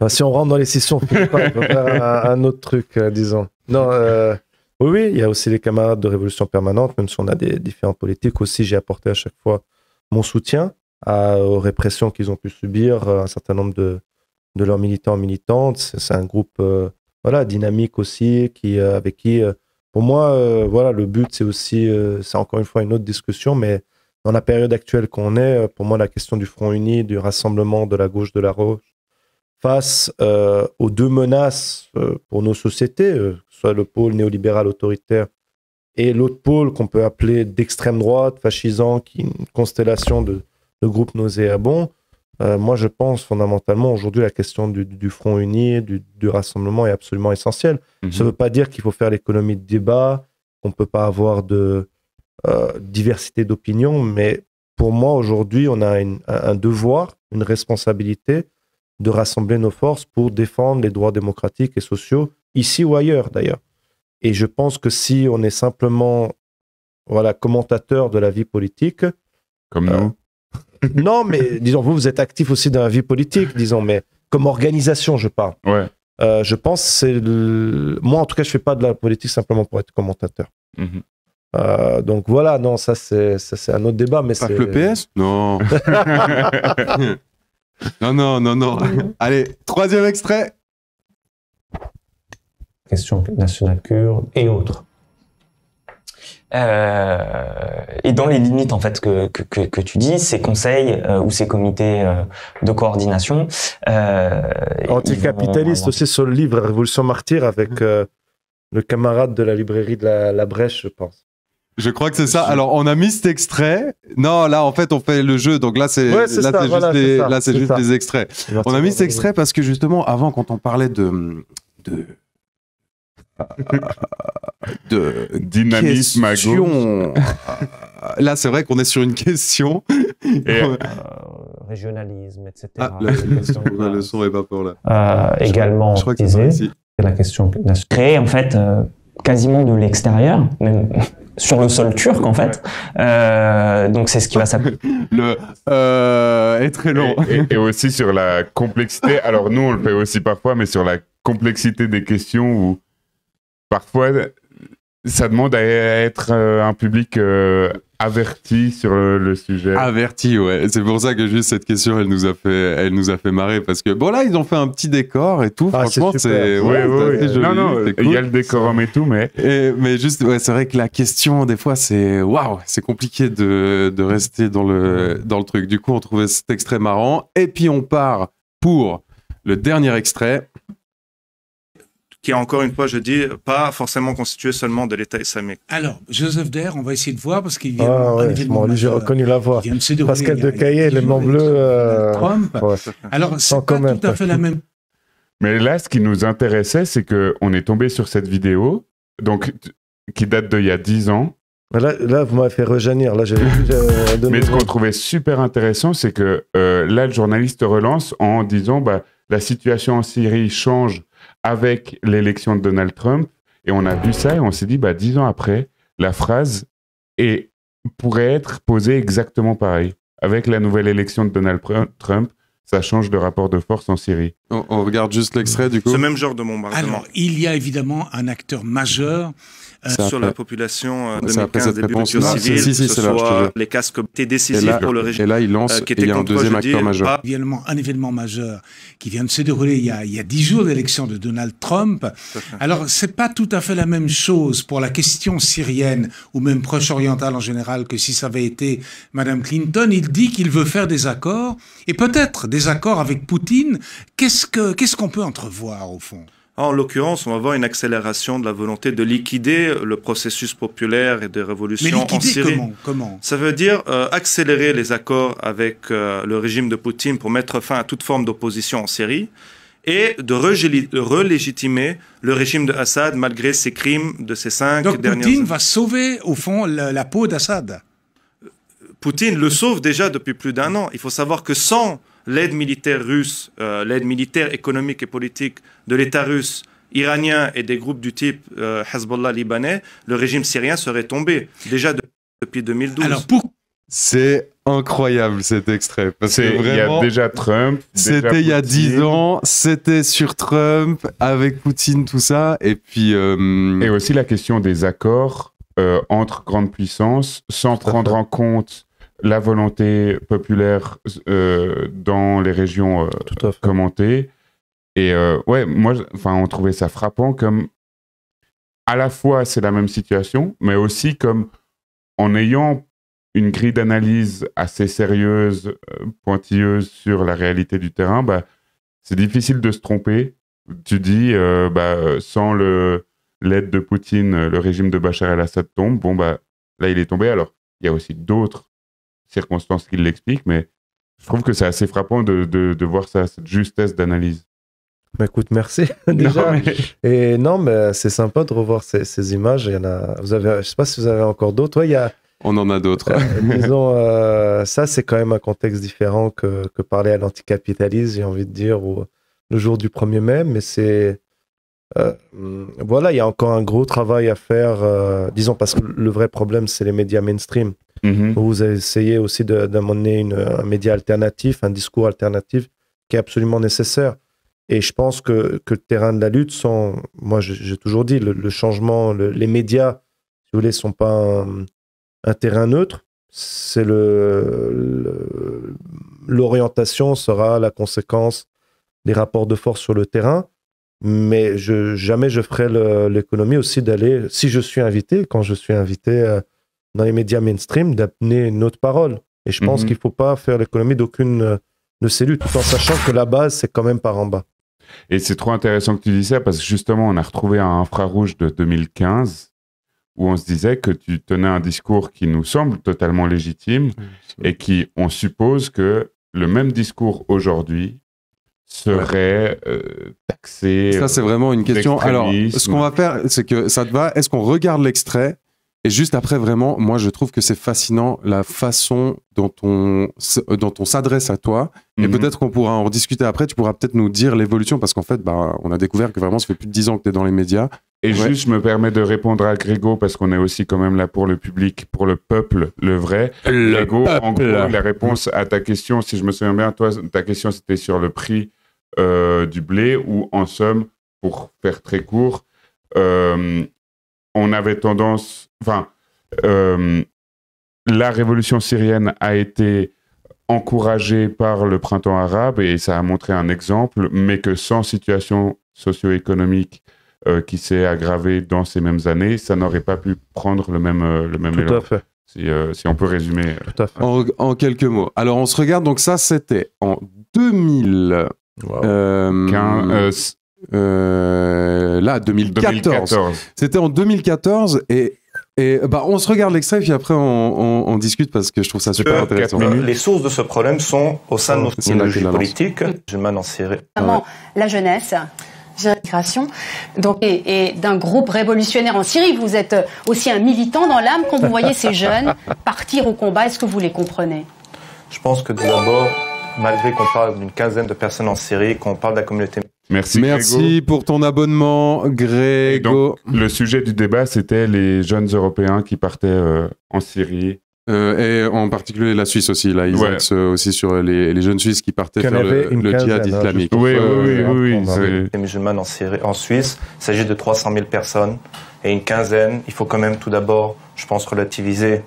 Si on rentre dans les scissions, on peut faire un autre truc, disons. Non, oui, il y a aussi les camarades de Révolution Permanente, même si on a des différents politiques. Aussi, j'ai apporté à chaque fois mon soutien aux répressions qu'ils ont pu subir, un certain nombre de leurs militants et militantes. C'est un groupe voilà, dynamique aussi, avec qui, pour moi, voilà, le but, c'est aussi, c'est encore une fois une autre discussion, mais dans la période actuelle qu'on est, pour moi, la question du Front uni, du rassemblement de la gauche, de la gauche, face aux deux menaces pour nos sociétés, soit le pôle néolibéral autoritaire et l'autre pôle qu'on peut appeler d'extrême droite, fascisant, qui est une constellation de groupes nauséabonds. Moi, je pense fondamentalement aujourd'hui la question du Front uni, du rassemblement est absolument essentielle. Ça ne veut pas dire qu'il faut faire l'économie de débat, qu'on ne peut pas avoir de diversité d'opinions, mais pour moi, aujourd'hui, on a un devoir, une responsabilité de rassembler nos forces pour défendre les droits démocratiques et sociaux, ici ou ailleurs d'ailleurs. Et je pense que si on est simplement commentateur de la vie politique... Comme nous. Non, mais disons, vous êtes actif aussi dans la vie politique, disons, mais comme organisation, je parle. Ouais. Je pense que c'est... Moi, en tout cas, je ne fais pas de la politique simplement pour être commentateur. Donc voilà, non, ça c'est un autre débat. Mais pas que le PS? Non. Non. Allez, 3e extrait. Question nationale kurde et autres. Et dans les limites en fait que tu dis, ces conseils ou ces comités de coordination anticapitaliste aussi sur le livre Révolution martyre avec le camarade de la librairie de la Brèche, je pense. Je crois que c'est ça. Alors, on a mis cet extrait. Non, là, en fait, on fait le jeu. Donc là, c'est juste les extraits. On a mis cet extrait parce que justement, avant, quand on parlait de dynamisme à gauche. Là, c'est vrai qu'on est sur une question. Régionalisme, etc. Le son est pas pour là. Également, je crois que c'est la question créée en fait quasiment de l'extérieur, même sur le sol turc en fait. Donc c'est ce qui va s'appeler. Est très long. Et aussi sur la complexité. Alors nous, on le fait aussi parfois, mais sur la complexité des questions où parfois, ça demande à être un public averti sur le sujet. Averti, ouais. C'est pour ça que juste cette question, elle nous a fait marrer parce que bon là, ils ont fait un petit décor et tout. Franchement, c'est joli. Non, il y a le décorum et tout, mais juste, ouais, c'est vrai que la question, des fois, c'est waouh, c'est compliqué de rester dans le truc. Du coup, on trouvait cet extrait marrant et puis on part pour le dernier extrait. Qui est encore une fois, je dis, pas forcément constitué seulement de l'État islamique. Alors, Joseph Der, on va essayer de voir parce qu'il vient un événement j'ai reconnu la voix. Pascal de Caillé, l'élément bleu. Trump. Ouais. Alors, c'est pas tout à fait la même. Mais là, ce qui nous intéressait, c'est qu'on est tombé sur cette vidéo, donc qui date d'il y a 10 ans. Là, vous m'avez fait rejaunir. Là, mais ce qu'on trouvait super intéressant, c'est que là, le journaliste relance en disant la situation en Syrie change avec l'élection de Donald Trump, et on a vu ça et on s'est dit 10 ans après, la phrase pourrait être posée exactement pareil. Avec la nouvelle élection de Donald Trump, ça change de rapport de force en Syrie. On regarde juste l'extrait du coup. Ce même genre de bombardement. Alors, il y a évidemment un acteur majeur sur la population 2015, début de guerre civile, que ce soit les casques étaient décisifs pour le régime. Et là, il lance, il y a un deuxième acteur majeur. Un événement majeur qui vient de se dérouler il y a 10 jours d'élection de Donald Trump. Alors, c'est pas tout à fait la même chose pour la question syrienne ou même proche-orientale en général que si ça avait été Madame Clinton. Il dit qu'il veut faire des accords et peut-être des accords avec Poutine. Qu'est-ce qu'on peut entrevoir au fond? En l'occurrence, on va voir une accélération de la volonté de liquider le processus populaire et de révolution en Syrie. Comment Ça veut dire accélérer les accords avec le régime de Poutine pour mettre fin à toute forme d'opposition en Syrie et de relégitimer le régime de Assad malgré ses crimes de ces 5 dernières années. Donc Poutine va sauver, au fond, la peau d'Assad. Poutine le sauve déjà depuis plus d'1 an. Il faut savoir que sans l'aide militaire russe, l'aide militaire économique et politique de l'État russe, iranien et des groupes du type Hezbollah libanais, le régime syrien serait tombé déjà depuis 2012. Alors c'est incroyable cet extrait. Parce que vraiment, il y a déjà Trump. C'était il y a 10 ans, c'était sur Trump, avec Poutine, tout ça. Et puis. Et aussi la question des accords entre grandes puissances, sans prendre en compte la volonté populaire dans les régions commentées. Et ouais, moi, on trouvait ça frappant comme à la fois c'est la même situation, mais aussi comme en ayant une grille d'analyse assez sérieuse, pointilleuse sur la réalité du terrain, bah, c'est difficile de se tromper. Tu dis, sans l'aide de Poutine, le régime de Bachar el-Assad tombe. Bon, bah, là, il est tombé. Alors, il y a aussi d'autres circonstances qui l'expliquent, mais je trouve que c'est assez frappant de voir ça, cette justesse d'analyse. Bah, écoute, merci déjà. Et non, mais c'est sympa de revoir ces images. Il y en a, je sais pas si vous avez encore d'autres. Ouais, on en a d'autres. Disons, ça, c'est quand même un contexte différent que parler à l'anticapitalisme, j'ai envie de dire, ou le jour du 1er mai. Mais c'est... voilà, il y a encore un gros travail à faire, disons, parce que le vrai problème, c'est les médias mainstream. Mm-hmm. Vous avez essayé aussi d'amener un média alternatif, un discours alternatif qui est absolument nécessaire. Et je pense que le terrain de la lutte sont... Moi, j'ai toujours dit, le changement, les médias, si vous voulez, ne sont pas un terrain neutre. C'est l'orientation sera la conséquence des rapports de force sur le terrain. Mais jamais je ferai l'économie aussi d'aller, si je suis invité, quand je suis invité dans les médias mainstream, d'amener une autre parole. Et je pense qu'il ne faut pas faire l'économie d'aucune de ces luttes, tout en sachant que la base, c'est quand même par en bas. Et c'est trop intéressant que tu dis ça, parce que justement, on a retrouvé un infrarouge de 2015, où on se disait que tu tenais un discours qui nous semble totalement légitime, et qui, on suppose que le même discours aujourd'hui serait taxé. Ça, c'est vraiment une question. Alors, ce qu'on va faire, c'est que ça te va, est-ce qu'on regarde l'extrait? Et juste après, vraiment, moi, je trouve que c'est fascinant la façon dont on s'adresse à toi. Et peut-être qu'on pourra en rediscuter après. Tu pourras peut-être nous dire l'évolution, parce qu'en fait, on a découvert que vraiment, ça fait plus de 10 ans que tu es dans les médias. Et juste, je me permets de répondre à Grégo, parce qu'on est aussi quand même là pour le public, pour le peuple, le vrai. Grégo, en gros, la réponse à ta question, si je me souviens bien, toi, ta question, c'était sur le prix du blé, ou en somme, pour faire très court, on avait tendance... Enfin, la révolution syrienne a été encouragée par le printemps arabe et ça a montré un exemple, mais que sans situation socio-économique qui s'est aggravée dans ces mêmes années, ça n'aurait pas pu prendre le même élan. Tout à fait. Si on peut résumer. Tout à fait. En quelques mots. Alors, on se regarde. Donc ça, c'était en 2000... Wow. 2014. C'était en 2014 et on se regarde l'extrait puis après on discute parce que je trouve ça super intéressant. Les sources de ce problème sont au sein de nos idéologies politiques. Je m'en serai. La jeunesse. Migration. Donc, et d'un groupe révolutionnaire en Syrie, vous êtes aussi un militant dans l'âme. Quand vous voyez ces jeunes partir au combat, est-ce que vous les comprenez? Je pense que d'abord, malgré qu'on parle d'une quinzaine de personnes en Syrie, qu'on parle de la communauté. Merci Grégo. Pour ton abonnement, Grégo. Donc, le sujet du débat, c'était les jeunes Européens qui partaient en Syrie. Et en particulier la Suisse aussi. Là, ils axent aussi sur les jeunes Suisses qui partaient faire le djihad islamique. Oui. Les musulmans en Suisse, il s'agit de 300 000 personnes et une quinzaine. Il faut quand même tout d'abord, je pense, relativiser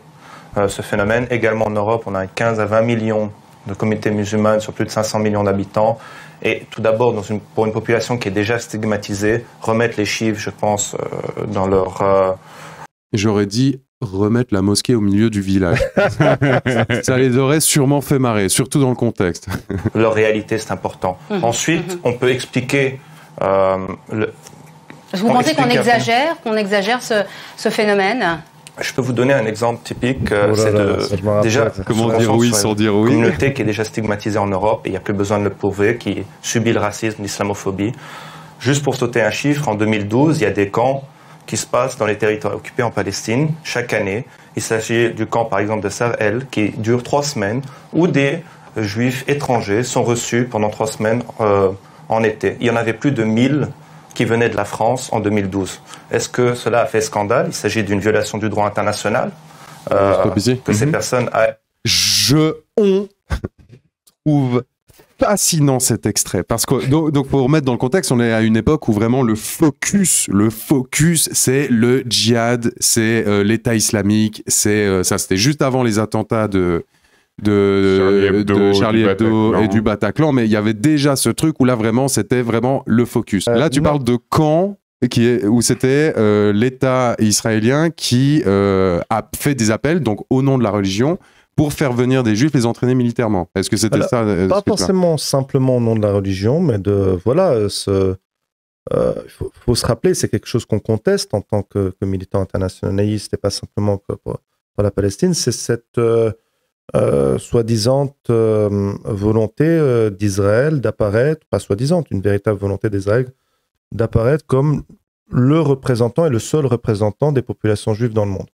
ce phénomène. Également en Europe, on a 15 à 20 millions de communautés musulmanes sur plus de 500 millions d'habitants. Et tout d'abord, pour une population qui est déjà stigmatisée, remettre les chiffres, je pense, dans leur... J'aurais dit remettre la mosquée au milieu du village. Ça les aurait sûrement fait marrer, surtout dans le contexte. Leur réalité, c'est important. Ensuite, on peut expliquer... Vous pensez qu'on exagère ce phénomène? Je peux vous donner un exemple typique. C'est déjà comment dire oui sans dire oui. Une communauté qui est déjà stigmatisée en Europe et il n'y a plus besoin de le prouver, qui subit le racisme, l'islamophobie. Juste pour sauter un chiffre, en 2012, il y a des camps qui se passent dans les territoires occupés en Palestine chaque année. Il s'agit du camp, par exemple, de Sar-El, qui dure 3 semaines, où des juifs étrangers sont reçus pendant 3 semaines en été. Il y en avait plus de 1000 qui venaient de la France en 2012. Est-ce que cela a fait scandale? Il s'agit d'une violation du droit international que ces personnes... On trouve fascinant cet extrait parce que donc pour remettre dans le contexte, on est à une époque où vraiment le focus c'est le djihad, c'est l'État islamique, c'est ça, c'était juste avant les attentats de de Charlie Hebdo et du Bataclan, mais il y avait déjà ce truc où là vraiment c'était vraiment le focus. Là tu parles de camp où c'était l'État israélien qui a fait des appels, donc au nom de la religion, pour faire venir des juifs, les entraîner militairement. Est-ce que c'était ça? Pas forcément simplement au nom de la religion, mais il faut se rappeler, c'est quelque chose qu'on conteste en tant que militant internationaliste et pas simplement que pour la Palestine, c'est cette soi-disant volonté d'Israël d'apparaître, pas soi-disant, une véritable volonté d'Israël d'apparaître comme le représentant et le seul représentant des populations juives dans le monde.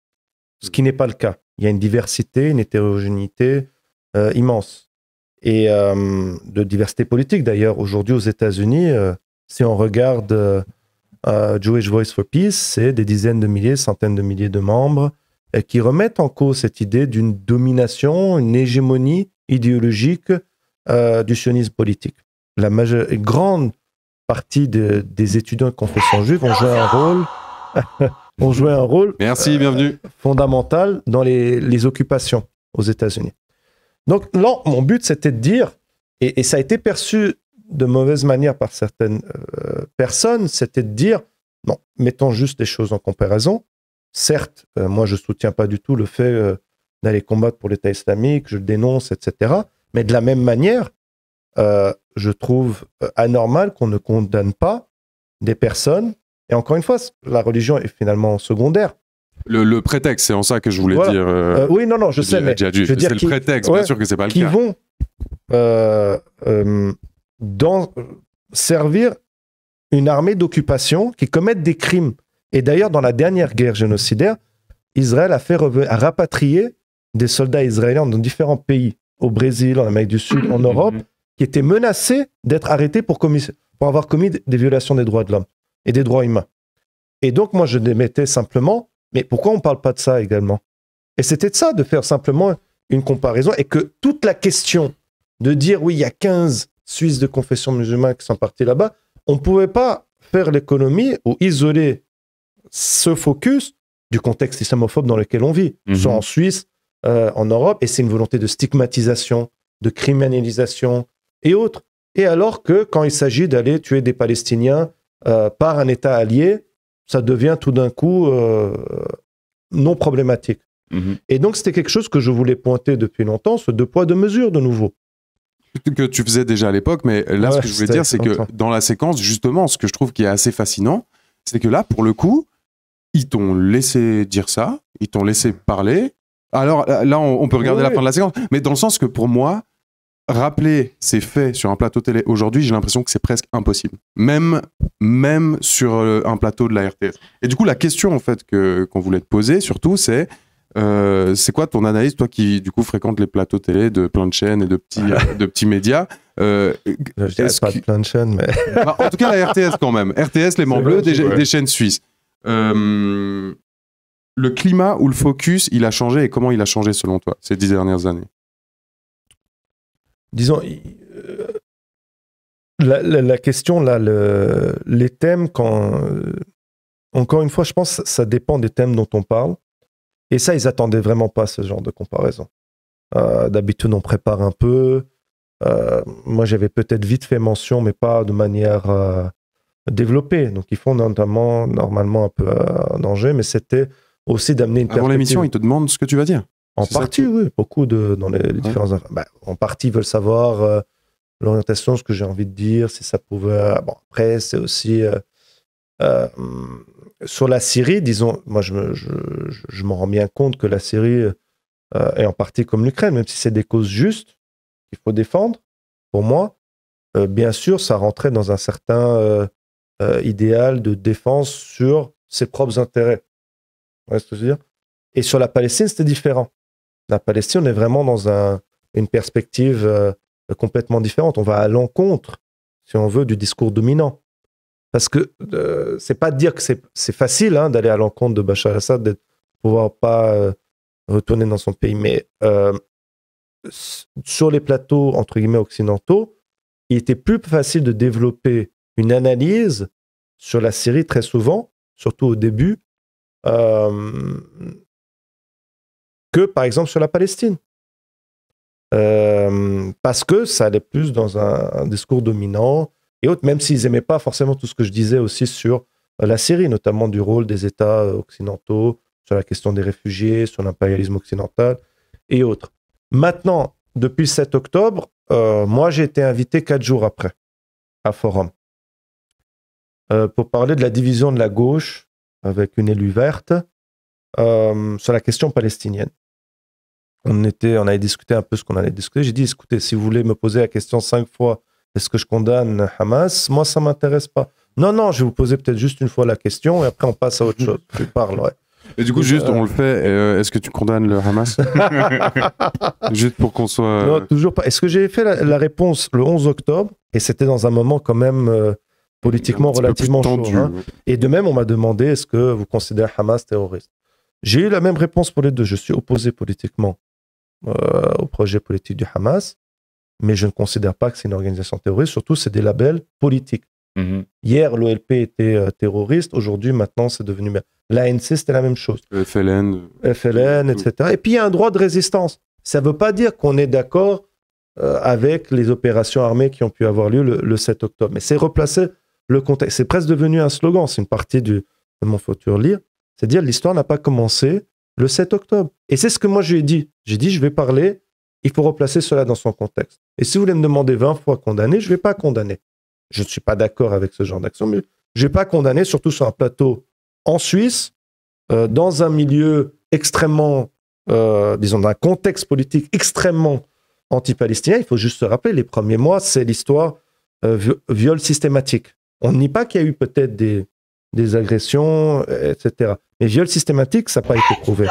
Ce qui n'est pas le cas. Il y a une diversité, une hétérogénéité immense. Et de diversité politique d'ailleurs. Aujourd'hui aux États-Unis, si on regarde Jewish Voice for Peace, c'est des dizaines de milliers, centaines de milliers de membres qui remettent en cause cette idée d'une domination, une hégémonie idéologique du sionisme politique. La grande partie des étudiants de confession juive ont joué un rôle Merci, bienvenue. Fondamental dans les occupations aux États-Unis. Donc là, mon but, c'était de dire, et ça a été perçu de mauvaise manière par certaines personnes, c'était de dire, non, mettons juste les choses en comparaison. Certes, moi, je ne soutiens pas du tout le fait d'aller combattre pour l'État islamique, je le dénonce, etc. Mais de la même manière, je trouve anormal qu'on ne condamne pas des personnes. Et encore une fois, la religion est finalement secondaire. Le prétexte, c'est en ça que je voulais dire. Oui, non, je sais, mais je veux dire c'est le prétexte, bien sûr que c'est pas le cas. Qui vont servir une armée d'occupation qui commettent des crimes. Et d'ailleurs, dans la dernière guerre génocidaire, Israël a rapatrié des soldats israéliens dans différents pays, au Brésil, en Amérique du Sud, en Europe, qui étaient menacés d'être arrêtés pour avoir commis des violations des droits de l'homme et des droits humains. Et donc, moi, je démettais simplement, mais pourquoi on ne parle pas de ça également? Et c'était de ça, de faire simplement une comparaison, et que toute la question de dire, oui, il y a 15 Suisses de confession musulmane qui sont partis là-bas, on ne pouvait pas faire l'économie ou isoler ce focus du contexte islamophobe dans lequel on vit, soit en Suisse, en Europe, et c'est une volonté de stigmatisation, de criminalisation et autres. Et alors que quand il s'agit d'aller tuer des Palestiniens par un État allié, ça devient tout d'un coup non problématique. Et donc c'était quelque chose que je voulais pointer depuis longtemps, ce deux poids, deux mesures de nouveau. Que tu faisais déjà à l'époque, mais là ce que je voulais dire, c'est que dans la séquence, justement, ce que je trouve qui est assez fascinant, c'est que là, pour le coup, ils t'ont laissé dire ça, ils t'ont laissé parler. Alors là, on peut regarder la fin de la séquence, mais dans le sens que pour moi, rappeler ces faits sur un plateau télé aujourd'hui, j'ai l'impression que c'est presque impossible. Même sur un plateau de la RTS. Et du coup, la question en fait qu'on voulait te poser, surtout, c'est quoi ton analyse, toi qui du coup fréquentes les plateaux télé de plein de chaînes et de petits médias? Je dirais pas de plein de chaînes, mais... Bah, en tout cas, la RTS quand même. RTS, l'aimant bleu, des chaînes suisses. Le climat ou le focus, il a changé, et comment il a changé selon toi ces 10 dernières années? Disons, la question, là, les thèmes, encore une fois, je pense que ça dépend des thèmes dont on parle. Et ça, ils attendaient vraiment pas ce genre de comparaison. D'habitude, on prépare un peu. Moi, j'avais peut-être vite fait mention, mais pas de manière développée. Donc, ils font normalement un peu en danger, mais c'était aussi d'amener une perspective. Avant l'émission, ils te demandent ce que tu vas dire. En partie, oui. Beaucoup dans les différents... en partie, ils veulent savoir l'orientation, ce que j'ai envie de dire, si ça pouvait... Bon, après, c'est aussi... sur la Syrie, disons, moi, je me rends bien compte que la Syrie est en partie comme l'Ukraine, même si c'est des causes justes qu'il faut défendre, pour moi, bien sûr, ça rentrait dans un certain idéal de défense sur ses propres intérêts. Vous voyez ce que je veux dire? Et sur la Palestine, c'était différent. La Palestine, on est vraiment dans une perspective complètement différente. On va à l'encontre, si on veut, du discours dominant. Parce que c'est pas de dire que c'est facile d'aller à l'encontre de Bachar al-Assad, de pouvoir pas retourner dans son pays. Mais sur les plateaux, entre guillemets, occidentaux, il était plus facile de développer une analyse sur la Syrie très souvent, surtout au début, que par exemple sur la Palestine. parce que ça allait plus dans un discours dominant et autres, même s'ils n'aimaient pas forcément tout ce que je disais aussi sur la Syrie, notamment du rôle des États occidentaux, sur la question des réfugiés, sur l'impérialisme occidental et autres. Maintenant, depuis le 7 octobre, moi j'ai été invité 4 jours après à Forum pour parler de la division de la gauche avec une élue verte sur la question palestinienne. On avait discuté un peu ce qu'on allait discuter. J'ai dit, écoutez, si vous voulez me poser la question 5 fois, est-ce que je condamne Hamas? Moi, ça ne m'intéresse pas. Non, je vais vous poser peut-être juste une fois la question et après on passe à autre chose. Je parle, ouais. Et du coup, juste, on le fait. Est-ce que tu condamnes le Hamas? Juste pour qu'on soit... Non, toujours pas. Est-ce que j'ai fait la réponse le 11 octobre? Et c'était dans un moment quand même politiquement relativement chaud. Hein. Et de même, on m'a demandé, est-ce que vous considérez Hamas terroriste? J'ai eu la même réponse pour les deux. Je suis opposé politiquement au projet politique du Hamas, mais je ne considère pas que c'est une organisation terroriste. Surtout, c'est des labels politiques. Hier, l'OLP était terroriste. Aujourd'hui, maintenant, c'est devenu... L'ANC, c'était la même chose. Le FLN, etc. Et puis, il y a un droit de résistance. Ça ne veut pas dire qu'on est d'accord avec les opérations armées qui ont pu avoir lieu le 7 octobre. Mais c'est replacer le contexte. C'est presque devenu un slogan. C'est une partie de mon futur lire. C'est-à-dire, l'histoire n'a pas commencé le 7 octobre. Et c'est ce que moi, je lui ai dit. J'ai dit, je vais parler, il faut replacer cela dans son contexte. Et si vous voulez me demander 20 fois condamner, je ne vais pas condamner. Je ne suis pas d'accord avec ce genre d'action, mais je ne vais pas condamner, surtout sur un plateau en Suisse, dans un milieu extrêmement, disons, dans un contexte politique extrêmement anti-palestinien. Il faut juste se rappeler, les premiers mois, c'est l'histoire viol systématique. On nie pas qu'il y a eu peut-être des agressions, etc. Mais viol systématique, ça n'a pas été prouvé.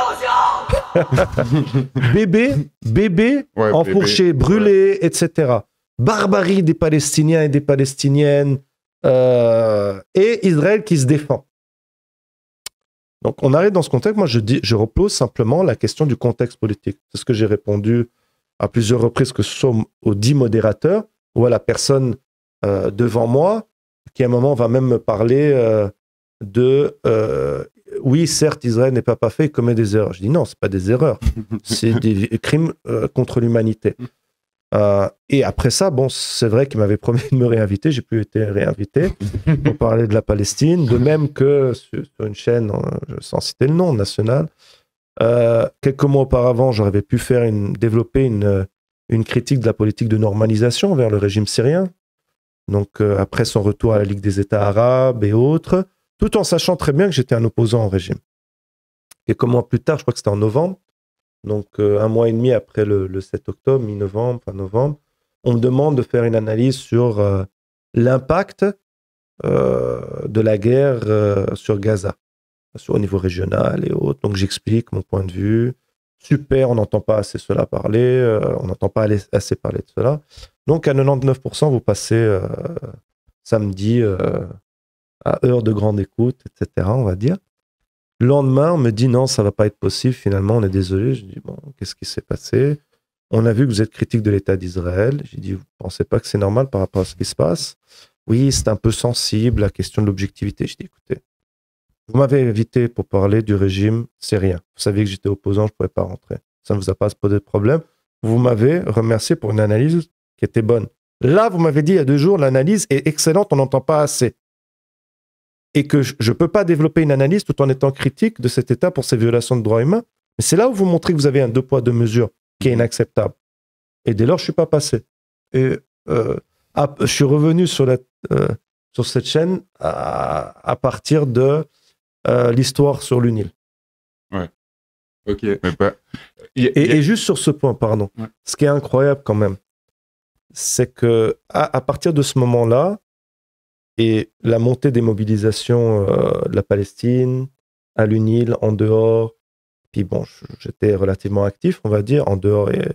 bébé enfourché, brûlé, etc. Barbarie des Palestiniens et des Palestiniennes et Israël qui se défend. Donc on arrive dans ce contexte. Moi, je repose simplement la question du contexte politique. C'est ce que j'ai répondu à plusieurs reprises, que ce soit aux 10 modérateurs ou à la personne devant moi, qui à un moment va même me parler oui, certes, Israël n'est pas parfait, il commet des erreurs. Je dis non, c'est pas des erreurs, c'est des crimes contre l'humanité. Et après ça, bon, c'est vrai qu'il m'avait promis de me réinviter, j'ai plus été réinvité pour parler de la Palestine, de même que sur une chaîne, sans citer le nom, nationale, quelques mois auparavant, j'aurais pu développer une critique de la politique de normalisation vers le régime syrien, donc après son retour à la Ligue des États arabes et autres, tout en sachant très bien que j'étais un opposant au régime. Quelques mois plus tard, je crois que c'était en novembre, donc un mois et demi après le 7 octobre, mi-novembre, fin novembre, on me demande de faire une analyse sur l'impact de la guerre sur Gaza, au niveau régional et autres. Donc j'explique mon point de vue. Super, on n'entend pas assez cela parler, on n'entend pas assez parler de cela. Donc à 99%, vous passez samedi à heure de grande écoute, etc., on va dire. Le lendemain, on me dit non, ça va pas être possible, finalement, on est désolé. Je dis bon, qu'est-ce qui s'est passé? On a vu que vous êtes critique de l'État d'Israël. J'ai dit, vous pensez pas que c'est normal par rapport à ce qui se passe? Oui, c'est un peu sensible, la question de l'objectivité. Je dis, écoutez, vous m'avez invité pour parler du régime syrien. Vous saviez que j'étais opposant, je ne pouvais pas rentrer. Ça ne vous a pas posé de problème. Vous m'avez remercié pour une analyse qui était bonne. Là, vous m'avez dit il y a 2 jours, l'analyse est excellente, on n'entend pas assez. Et que je ne peux pas développer une analyse tout en étant critique de cet État pour ses violations de droits humains. Mais c'est là où vous montrez que vous avez un 2 poids 2 mesures qui est inacceptable. Et dès lors, je ne suis pas passé. Et je suis revenu sur cette chaîne à partir de l'histoire sur l'UNIL. Ouais. Ok. Et juste sur ce point, pardon. Ouais. Ce qui est incroyable quand même, c'est que à partir de ce moment-là, et la montée des mobilisations de la Palestine, à l'UNIL, en dehors, puis bon, j'étais relativement actif, on va dire, en dehors et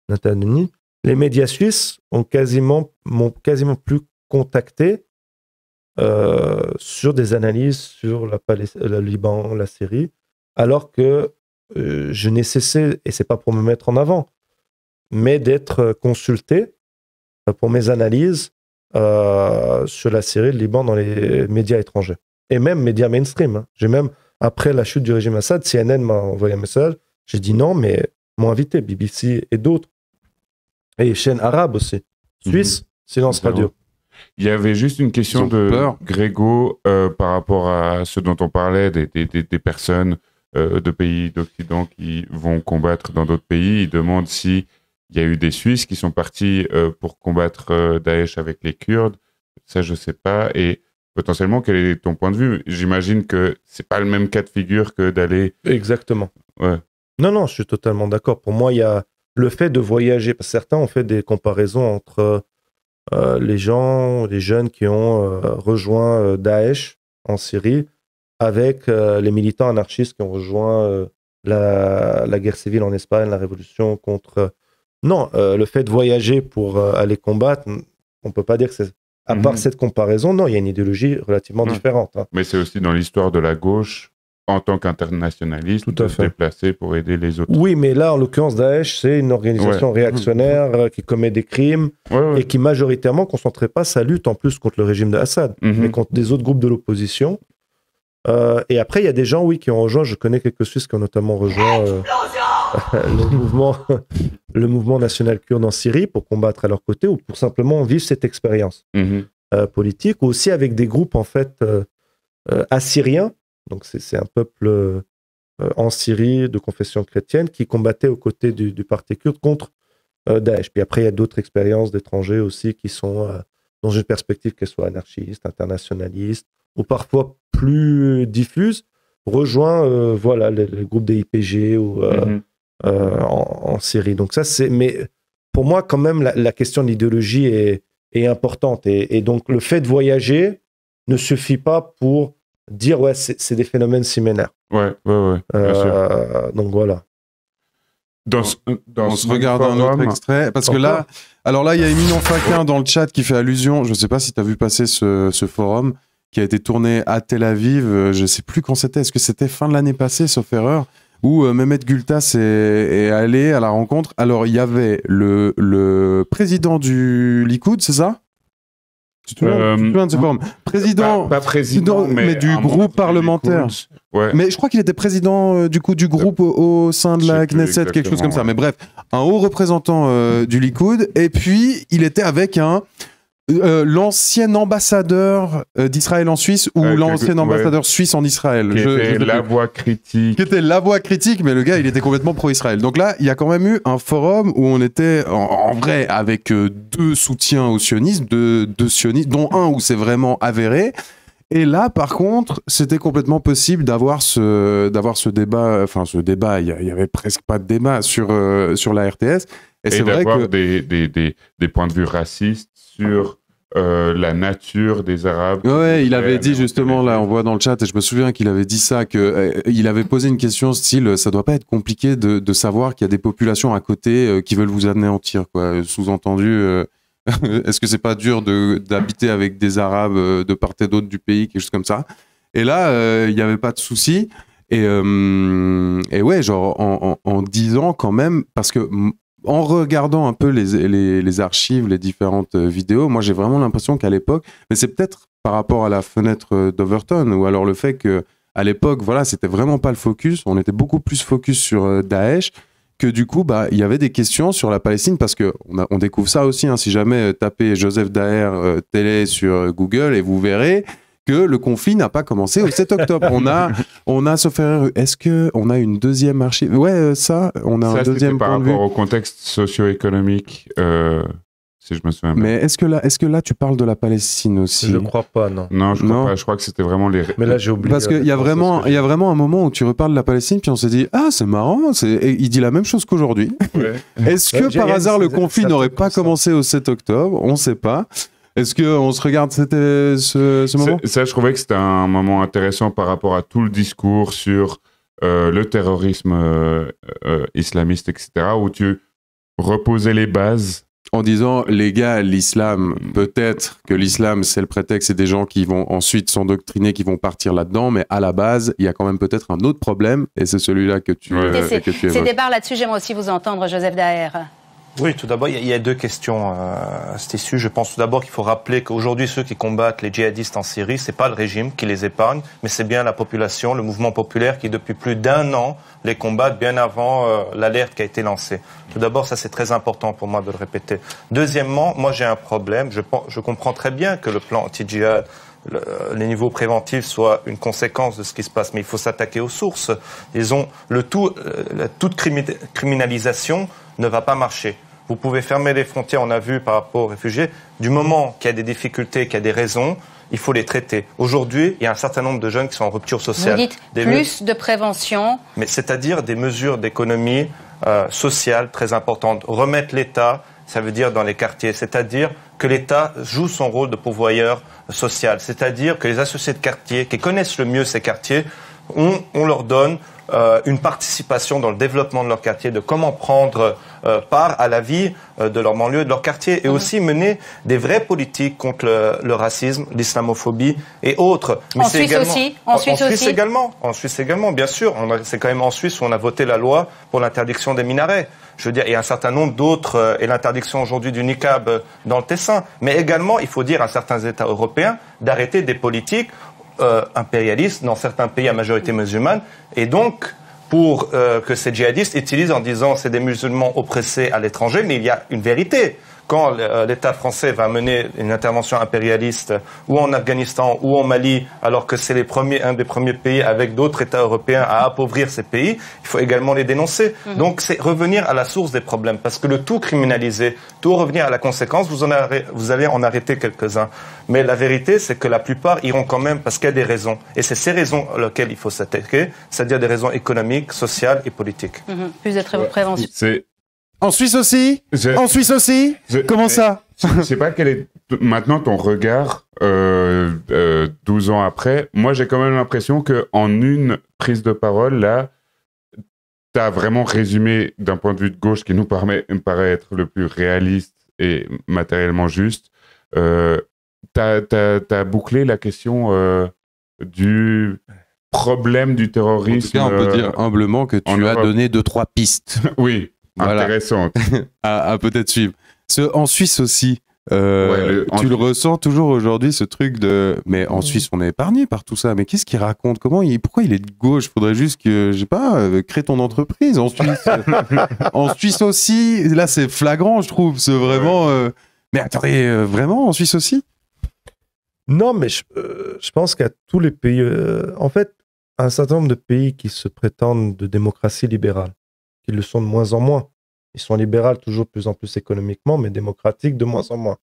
à l'UNIL, les médias suisses m'ont quasiment plus contacté sur des analyses sur le Liban, la Syrie, alors que je n'ai cessé, et c'est pas pour me mettre en avant, mais d'être consulté pour mes analyses sur la Syrie, le Liban dans les médias étrangers. Et même médias mainstream. Hein. J'ai même, après la chute du régime Assad, CNN m'a envoyé un message. J'ai dit non, mais m'ont invité, BBC et d'autres. Et chaîne arabe aussi. Suisse, silence radio. Il y avait juste une question de Grégo par rapport à ce dont on parlait, des personnes de pays d'Occident qui vont combattre dans d'autres pays. Il demande s'il y a eu des Suisses qui sont partis pour combattre Daesh avec les Kurdes. Ça, je ne sais pas. Et potentiellement, quel est ton point de vue? J'imagine que ce n'est pas le même cas de figure que d'aller... Exactement. Ouais. Non, je suis totalement d'accord. Pour moi, il y a le fait de voyager. Parce que certains ont fait des comparaisons entre les jeunes qui ont rejoint Daesh en Syrie avec les militants anarchistes qui ont rejoint la guerre civile en Espagne, la révolution contre... Non, le fait de voyager pour aller combattre, on ne peut pas dire que c'est... À part cette comparaison, non, il y a une idéologie relativement différente. Hein. Mais c'est aussi dans l'histoire de la gauche, en tant qu'internationaliste, de se déplacer pour aider les autres. Oui, mais là, en l'occurrence, Daesh, c'est une organisation réactionnaire qui commet des crimes et qui majoritairement ne concentrait pas sa lutte en plus contre le régime d'Assad, mais contre des autres groupes de l'opposition. Et après, il y a des gens, oui, qui ont rejoint, je connais quelques Suisses qui ont notamment rejoint le mouvement national kurde en Syrie pour combattre à leur côté ou pour simplement vivre cette expérience politique, ou aussi avec des groupes, en fait, assyriens. Donc, c'est un peuple en Syrie de confession chrétienne qui combattait aux côtés du parti kurde contre Daesh. Puis après, il y a d'autres expériences d'étrangers aussi qui sont dans une perspective qu'elles soient anarchistes, internationalistes, ou parfois plus diffuses, rejoint les groupes des IPG ou, en Syrie. Donc ça, mais pour moi, quand même, la question de l'idéologie est importante. Et donc, le fait de voyager ne suffit pas pour dire, c'est des phénomènes similaires. Ouais, bien sûr. Donc voilà. On se regarde un autre extrait, parce que là, alors là, il y a Éminent Faquin dans le chat qui fait allusion, je ne sais pas si tu as vu passer ce forum, qui a été tourné à Tel Aviv, je ne sais plus quand c'était, est-ce que c'était fin de l'année passée, sauf erreur, où Mehmet Gültas est allé à la rencontre. Alors, il y avait le président du Likoud, c'est ça? Tu te souviens de ce forum? Président, pas président, mais du groupe parlementaire. Ouais. Mais je crois qu'il était président du groupe au sein de la Knesset, quelque chose comme ça. Mais bref, un haut représentant du Likoud. Et puis, il était avec l'ancien ambassadeur d'Israël en Suisse ou l'ancien ambassadeur suisse en Israël. Qui était la voix critique. Qui était la voix critique, mais le gars, il était complètement pro-Israël. Donc là, il y a quand même eu un forum où on était en vrai avec deux soutiens au sionisme, deux sionistes, dont un où c'est vraiment avéré. Et là, par contre, c'était complètement possible d'avoir ce débat. Enfin, ce débat, il y avait presque pas de débat sur la RTS. Et c'est vrai que des points de vue racistes sur la nature des Arabes. Ouais, il avait dit justement, là, on voit dans le chat, et je me souviens qu'il avait dit ça, qu'il avait posé une question style, ça doit pas être compliqué de savoir qu'il y a des populations à côté qui veulent vous anéantir, quoi. Sous-entendu, est-ce que c'est pas dur d'habiter avec des Arabes de part et d'autre du pays, quelque chose comme ça? Et là, il n'y avait pas de souci. Et ouais, genre, en disant quand même, parce que en regardant un peu les archives, les différentes vidéos, moi j'ai vraiment l'impression qu'à l'époque, mais c'est peut-être par rapport à la fenêtre d'Overton, ou alors le fait qu'à l'époque, voilà, c'était vraiment pas le focus, on était beaucoup plus focus sur Daesh, que du coup, il y avait des questions sur la Palestine, parce qu'on découvre ça aussi, hein, si jamais tapez Joseph Daher télé sur Google, et vous verrez que le conflit n'a pas commencé au 7 octobre. On a sauf erreur, est-ce qu'on a une deuxième archive? Ouais, on a un deuxième point de vue. Par rapport au contexte socio-économique, si je me souviens bien. Mais est-ce que là, tu parles de la Palestine aussi? Je crois pas, non. Non, je crois pas. Je crois que c'était vraiment les... Mais là, j'ai oublié. Parce qu'il y a vraiment un moment où tu reparles de la Palestine, puis on s'est dit, ah, c'est marrant, et il dit la même chose qu'aujourd'hui. Ouais. Est-ce que par hasard, le conflit n'aurait pas commencé au 7 octobre? On ne sait pas. Est-ce qu'on se regarde ce moment? Ça, je trouvais que c'était un moment intéressant par rapport à tout le discours sur le terrorisme islamiste, etc., où tu reposais les bases. En disant, les gars, l'islam, peut-être que l'islam, c'est le prétexte, c'est des gens qui vont ensuite s'endoctriner, qui vont partir là-dedans, mais à la base, il y a quand même peut-être un autre problème, et c'est celui-là que tu évoques. Ces débats là-dessus, j'aimerais aussi vous entendre, Joseph Daher. Oui, tout d'abord, il y a deux questions à cet issue. Je pense tout d'abord qu'il faut rappeler qu'aujourd'hui, ceux qui combattent les djihadistes en Syrie, c'est pas le régime qui les épargne, mais c'est bien la population, le mouvement populaire qui, depuis plus d'1 an, les combattent bien avant l'alerte qui a été lancée. Tout d'abord, ça c'est très important pour moi de le répéter. Deuxièmement, moi j'ai un problème. Je comprends très bien que le plan anti-djihad, les niveaux préventifs soient une conséquence de ce qui se passe, mais il faut s'attaquer aux sources. Toute criminalisation ne va pas marcher. Vous pouvez fermer les frontières, on a vu par rapport aux réfugiés. Du moment qu'il y a des difficultés, qu'il y a des raisons, il faut les traiter. Aujourd'hui, il y a un certain nombre de jeunes qui sont en rupture sociale. Vous dites plus de prévention. Mais c'est-à-dire des mesures d'économie sociale très importantes. Remettre l'État, ça veut dire dans les quartiers, c'est-à-dire que l'État joue son rôle de pourvoyeur social. C'est-à-dire que les associés de quartier, qui connaissent le mieux ces quartiers, on leur donne une participation dans le développement de leur quartier, de comment prendre part à la vie de leur banlieue, de leur quartier, et aussi mener des vraies politiques contre le racisme, l'islamophobie et autres. Mais en Suisse aussi. En Suisse également, bien sûr. C'est quand même en Suisse où on a voté la loi pour l'interdiction des minarets. Je veux dire, il y a un certain nombre d'autres, et l'interdiction aujourd'hui du niqab dans le Tessin. Mais également, il faut dire à certains États européens d'arrêter des politiques impérialistes dans certains pays à majorité musulmane, et donc pour que ces djihadistes utilisent en disant c'est des musulmans oppressés à l'étranger, mais il y a une vérité. Quand l'État français va mener une intervention impérialiste ou en Afghanistan ou en Mali, alors que c'est un des premiers pays avec d'autres États européens à appauvrir ces pays, il faut également les dénoncer. Donc c'est revenir à la source des problèmes, parce que le tout criminaliser, tout revenir à la conséquence, vous allez en arrêter quelques-uns. Mais la vérité, c'est que la plupart iront quand même parce qu'il y a des raisons. Et c'est ces raisons auxquelles il faut s'attaquer, c'est-à-dire des raisons économiques, sociales et politiques. Plus de prévention. En Suisse aussi Comment ça? Je sais pas quel est maintenant ton regard 12 ans après. Moi, j'ai quand même l'impression qu'en une prise de parole, là, tu as vraiment résumé d'un point de vue de gauche qui me paraît être le plus réaliste et matériellement juste. T'as bouclé la question du problème du terrorisme. En tout cas, on peut dire humblement que tu as donné 2-3 pistes. Oui. Voilà. Intéressante. à peut-être suivre. En Suisse aussi, tu le ressens toujours aujourd'hui, ce truc de... Mais en Suisse, on est épargné par tout ça. Mais qu'est-ce qu'il raconte? Pourquoi il est de gauche? Faudrait juste que, je sais pas, crée ton entreprise en Suisse. En Suisse aussi, là, c'est flagrant, je trouve. C'est vraiment... Mais attendez, vraiment, en Suisse aussi? Non, mais je pense qu'à tous les pays... en fait, un certain nombre de pays qui se prétendent de démocratie libérale, ils le sont de moins en moins. Ils sont libéraux toujours de plus en plus économiquement, mais démocratiques de moins en moins.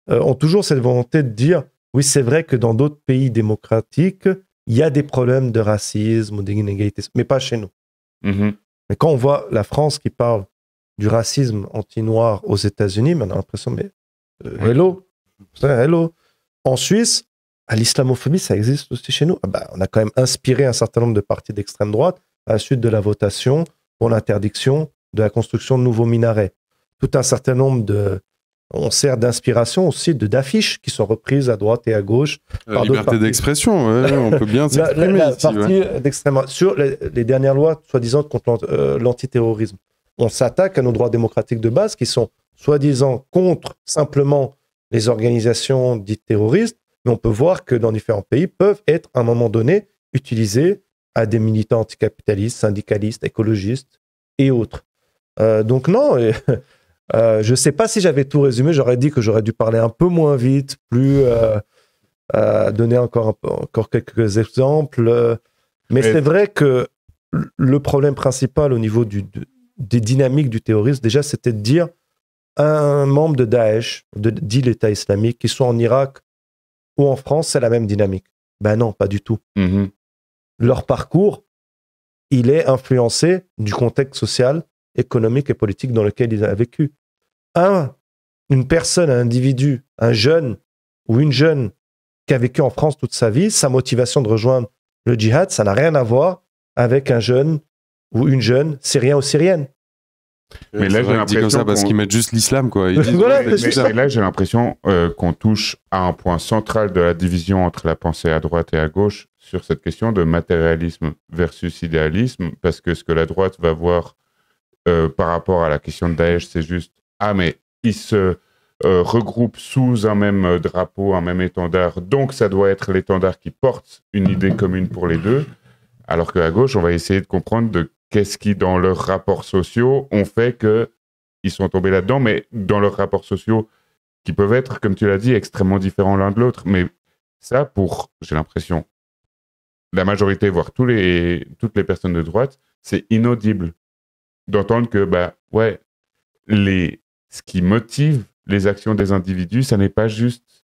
Ont toujours cette volonté de dire, oui, c'est vrai que dans d'autres pays démocratiques, il y a des problèmes de racisme ou d'inégalité, mais pas chez nous. Mais quand on voit la France qui parle du racisme anti-noir aux États-Unis, on a l'impression, mais hello. En Suisse, l'islamophobie, ça existe aussi chez nous. On a quand même inspiré un certain nombre de partis d'extrême droite à la suite de la votation pour l'interdiction de la construction de nouveaux minarets. Tout un certain nombre on sert d'inspiration aussi d'affiches qui sont reprises à droite et à gauche. La liberté d'expression, on peut bien s'exprimer. La partie d'extrême sur les dernières lois, soi-disant, contre l'antiterrorisme. On s'attaque à nos droits démocratiques de base qui sont, soi-disant, contre simplement les organisations dites terroristes, mais on peut voir que dans différents pays peuvent être, à un moment donné, utilisés à des militants anticapitalistes, syndicalistes, écologistes et autres. Donc non, je ne sais pas si j'avais tout résumé, j'aurais dit que j'aurais dû parler un peu moins vite, donner encore quelques exemples. Mais c'est vrai que le problème principal au niveau des dynamiques du terrorisme, déjà, c'était de dire un membre de Daesh, dit l'État islamique, qui soit en Irak ou en France, c'est la même dynamique. Ben non, pas du tout. Leur parcours, il est influencé du contexte social, économique et politique dans lequel il a vécu. Une personne, un individu, un jeune ou une jeune qui a vécu en France toute sa vie, sa motivation de rejoindre le djihad, ça n'a rien à voir avec un jeune ou une jeune syrien ou syrienne. Mais là, j'ai l'impression comme ça parce qu'ils mettent juste l'islam, quoi. Mais là, j'ai l'impression qu'on touche à un point central de la division entre la pensée à droite et à gauche sur cette question de matérialisme versus idéalisme, parce que ce que la droite va voir par rapport à la question de Daesh, c'est juste « Ah, mais ils se regroupent sous un même drapeau, un même étendard, donc ça doit être l'étendard qui porte une idée commune pour les deux. » Alors qu'à gauche, on va essayer de comprendre de qu'est-ce qui, dans leurs rapports sociaux, ont fait qu'ils sont tombés là-dedans, mais dans leurs rapports sociaux qui peuvent être, comme tu l'as dit, extrêmement différents l'un de l'autre. Mais ça, j'ai l'impression, la majorité, voire toutes les personnes de droite, c'est inaudible d'entendre que, ce qui motive les actions des individus, ça n'est pas juste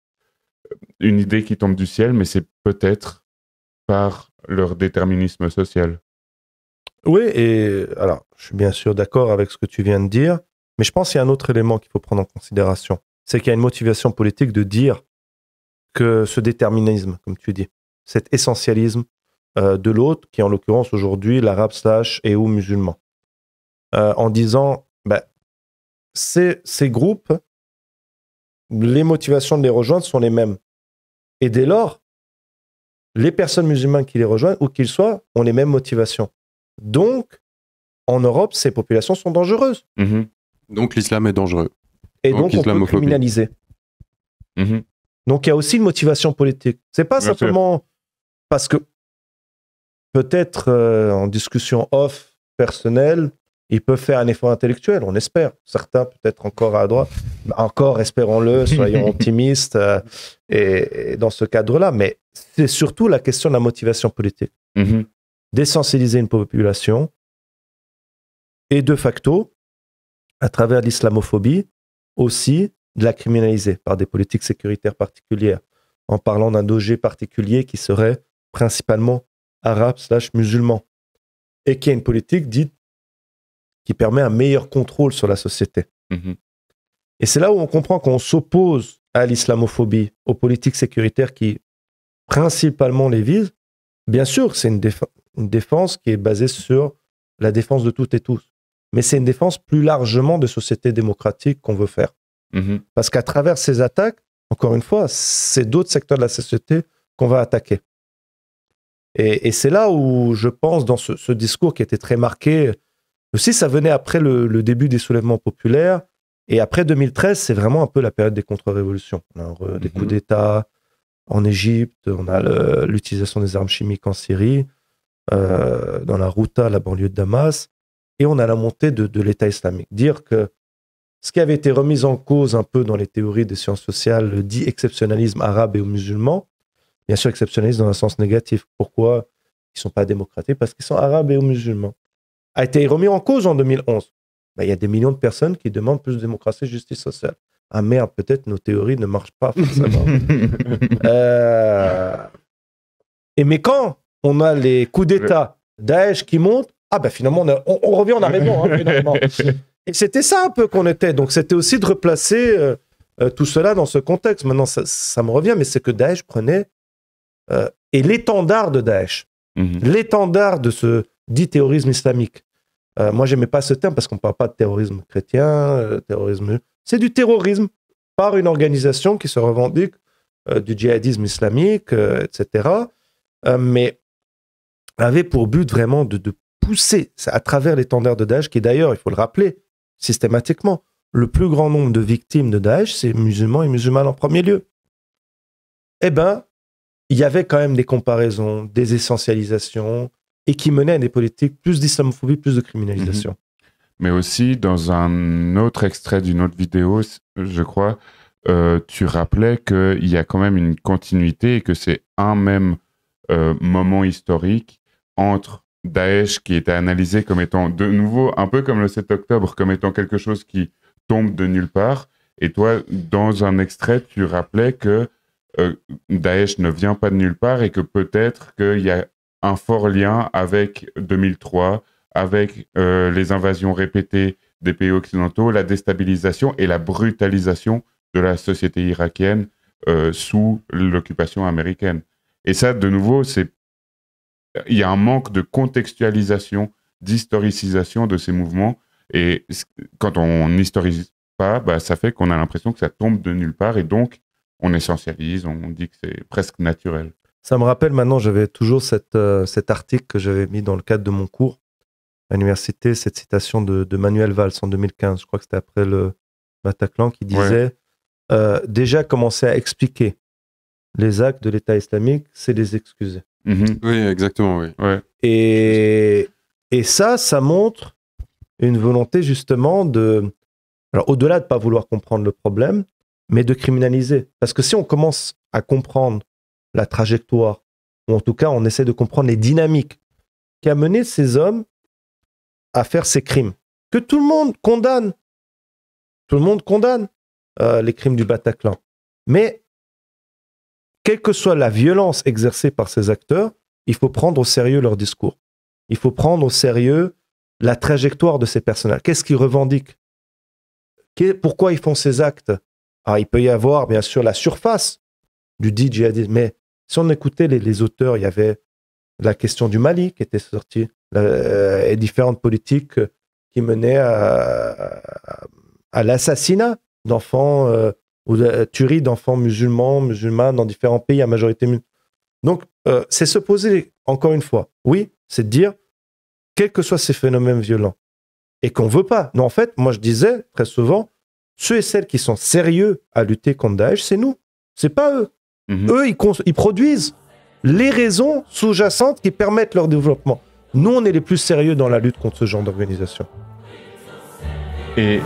une idée qui tombe du ciel, mais c'est peut-être par leur déterminisme social. Oui, et alors, je suis bien sûr d'accord avec ce que tu viens de dire, mais je pense qu'il y a un autre élément qu'il faut prendre en considération. C'est qu'il y a une motivation politique de dire que ce déterminisme, comme tu dis, cet essentialisme de l'autre, qui est en l'occurrence aujourd'hui l'arabe / et ou musulman, en disant, ces groupes, les motivations de les rejoindre sont les mêmes. Et dès lors, les personnes musulmanes qui les rejoignent, où qu'ils soient, ont les mêmes motivations. Donc, en Europe, ces populations sont dangereuses. Donc, l'islam est dangereux. Et donc on peut criminaliser. Donc, il y a aussi une motivation politique. C'est pas simplement parce que, peut-être, en discussion off, personnelle, ils peuvent faire un effort intellectuel, on espère. Certains, peut-être encore à droite. Encore, espérons-le, soyons optimistes et dans ce cadre-là. Mais c'est surtout la question de la motivation politique. Désensibiliser une population et de facto, à travers l'islamophobie, aussi de la criminaliser par des politiques sécuritaires particulières, en parlant d'un danger particulier qui serait principalement arabe / musulman, et qui a une politique dite qui permet un meilleur contrôle sur la société. Et c'est là où on comprend qu'on s'oppose à l'islamophobie, aux politiques sécuritaires qui principalement les visent. Bien sûr, c'est une défense qui est basée sur la défense de toutes et tous. Mais c'est une défense plus largement de société démocratique qu'on veut faire. Parce qu'à travers ces attaques, encore une fois, c'est d'autres secteurs de la société qu'on va attaquer. Et c'est là où je pense, dans ce discours qui était très marqué, aussi ça venait après le début des soulèvements populaires, et après 2013, c'est vraiment un peu la période des contre-révolutions. On a des coups d'État en Égypte, on a l'utilisation des armes chimiques en Syrie, dans la Ghouta, la banlieue de Damas, et on a la montée de l'État islamique. Dire que ce qui avait été remis en cause un peu dans les théories des sciences sociales, le dit exceptionnalisme arabe et musulman, bien sûr exceptionnalisme dans un sens négatif. Pourquoi ils ne sont pas démocratiques? Parce qu'ils sont arabes et musulmans. A été remis en cause en 2011. Il y a des millions de personnes qui demandent plus de démocratie et justice sociale. Ah merde, peut-être nos théories ne marchent pas forcément. Mais quand on a les coups d'État, Daesh qui montent, finalement, on revient en arrivant, finalement. Et c'était ça un peu qu'on était. Donc, c'était aussi de replacer tout cela dans ce contexte. Maintenant, ça me revient, mais c'est que Daesh prenait... et l'étendard de Daesh, l'étendard de ce dit terrorisme islamique. Moi, j'aimais pas ce terme parce qu'on ne parle pas de terrorisme chrétien, terrorisme... C'est du terrorisme par une organisation qui se revendique du djihadisme islamique, etc. Mais avait pour but vraiment de pousser à travers l'étendard de Daesh, qui d'ailleurs, il faut le rappeler, systématiquement, le plus grand nombre de victimes de Daesh, c'est musulmans et musulmanes en premier lieu. Eh bien, il y avait quand même des comparaisons, des essentialisations, et qui menaient à des politiques plus d'islamophobie, plus de criminalisation. Mais aussi, dans un autre extrait d'une autre vidéo, je crois, tu rappelais qu'il y a quand même une continuité et que c'est un même moment historique entre Daesh qui était analysé comme étant, de nouveau, un peu comme le 7 octobre, comme étant quelque chose qui tombe de nulle part. Et toi, dans un extrait, tu rappelais que Daesh ne vient pas de nulle part et que peut-être qu'il y a un fort lien avec 2003, avec les invasions répétées des pays occidentaux, la déstabilisation et la brutalisation de la société irakienne sous l'occupation américaine. Et ça, de nouveau, il y a un manque de contextualisation, d'historicisation de ces mouvements. Et quand on n'historise pas, ça fait qu'on a l'impression que ça tombe de nulle part. Et donc, on essentialise, on dit que c'est presque naturel. Ça me rappelle maintenant, j'avais toujours cet article que j'avais mis dans le cadre de mon cours, à l'université cette citation de Manuel Valls en 2015, je crois que c'était après le Bataclan, qui disait déjà commencer à expliquer les actes de l'État islamique, c'est les excuser. Oui, exactement, oui. Ouais. Et ça montre une volonté justement alors au-delà de ne pas vouloir comprendre le problème, mais de criminaliser. Parce que si on commence à comprendre la trajectoire, ou en tout cas on essaie de comprendre les dynamiques qui a mené ces hommes à faire ces crimes, que tout le monde condamne. Tout le monde condamne les crimes du Bataclan. Mais quelle que soit la violence exercée par ces acteurs, il faut prendre au sérieux leur discours. Il faut prendre au sérieux la trajectoire de ces personnages. Qu'est-ce qu'ils revendiquent? Pourquoi ils font ces actes? Alors, il peut y avoir, bien sûr, la surface du dit djihadisme, mais si on écoutait les auteurs, il y avait la question du Mali qui était sortie, et différentes politiques qui menaient à l'assassinat d'enfants, ou la tuerie d'enfants musulmans dans différents pays à majorité musulmane. Donc, c'est se poser, encore une fois, oui, c'est de dire, quels que soient ces phénomènes violents, et qu'on ne veut pas. Non, en fait, moi je disais très souvent, ceux et celles qui sont sérieux à lutter contre Daesh, c'est nous, c'est pas eux. Eux, ils produisent les raisons sous-jacentes qui permettent leur développement. Nous, on est les plus sérieux dans la lutte contre ce genre d'organisation. Et